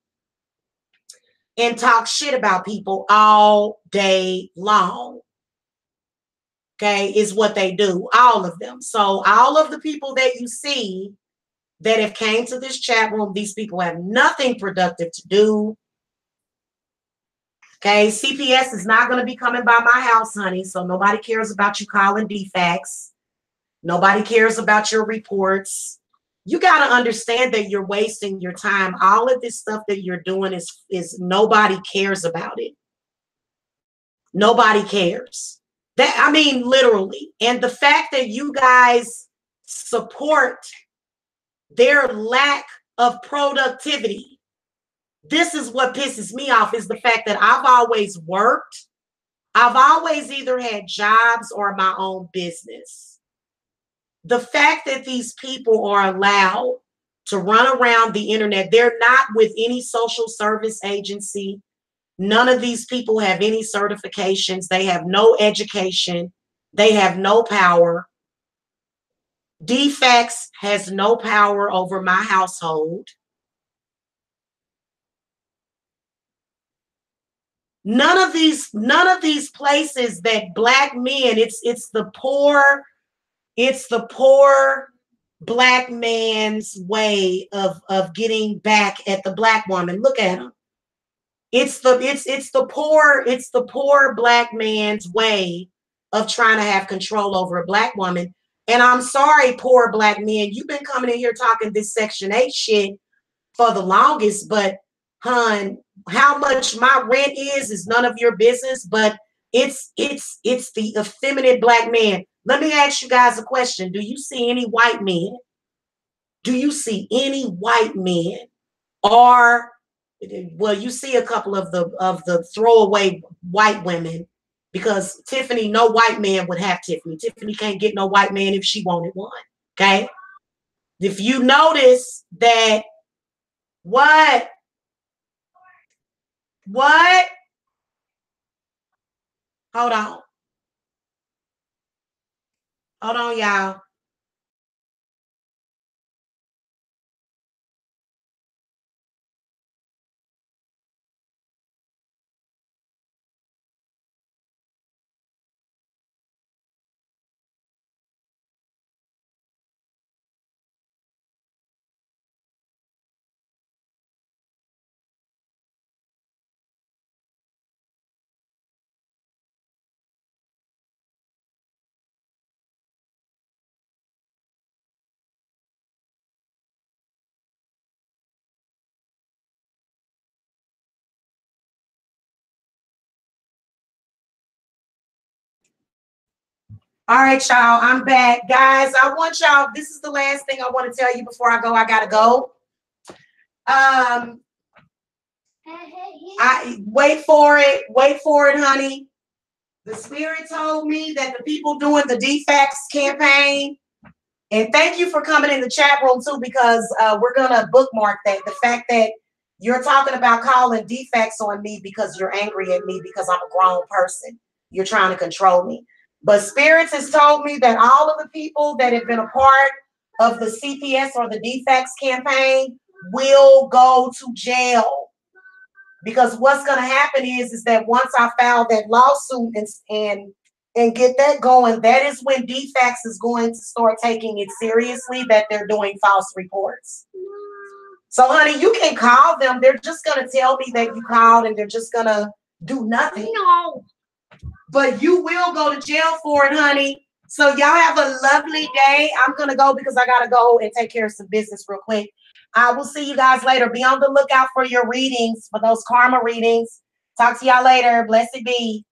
and talk shit about people all day long. Okay, is what they do, all of them. So all of the people that you see that have came to this chat room, these people have nothing productive to do. Okay, CPS is not going to be coming by my house, honey. So nobody cares about you calling defects. Nobody cares about your reports. You got to understand that you're wasting your time. All of this stuff that you're doing is nobody cares about it. Nobody cares. That, I mean, literally. And the fact that you guys support their lack of productivity, this is what pisses me off, is the fact that I've always worked. I've always either had jobs or my own business. The fact that these people are allowed to run around the internet, they're not with any social service agency. None of these people have any certifications. They have no education. They have no power. Defects has no power over my household. None of these places that black men, it's the poor black man's way of getting back at the black woman. Look at him. It's the poor black man's way of trying to have control over a black woman. And I'm sorry, poor black men, you've been coming in here talking this Section 8 shit for the longest, but hun, how much my rent is none of your business, but it's the effeminate black man. Let me ask you guys a question. Do you see any white men? Do you see any white men? Or, well, you see a couple of the throwaway white women, because Tiffany, no white man would have Tiffany. Tiffany can't get no white man if she wanted one. Okay. If you notice that, what? Hold on. Hold on, y'all. All right, y'all, I'm back. Guys, I want y'all, this is the last thing I want to tell you before I go. I gotta go. I wait for it, honey. The spirit told me that the people doing the defects campaign, and thank you for coming in the chat room too, because we're gonna bookmark that. The fact that you're talking about calling defects on me because you're angry at me because I'm a grown person. You're trying to control me. But spirits has told me that all of the people that have been a part of the CPS or the defects campaign will go to jail. Because what's going to happen is that once I file that lawsuit and get that going, that is when defects is going to start taking it seriously that they're doing false reports. So, honey, you can call them. They're just going to tell me that you called and they're just going to do nothing. No. But you will go to jail for it, honey. So y'all have a lovely day. I'm going to go because I got to go and take care of some business real quick. I will see you guys later. Be on the lookout for your readings, for those karma readings. Talk to y'all later. Blessed be.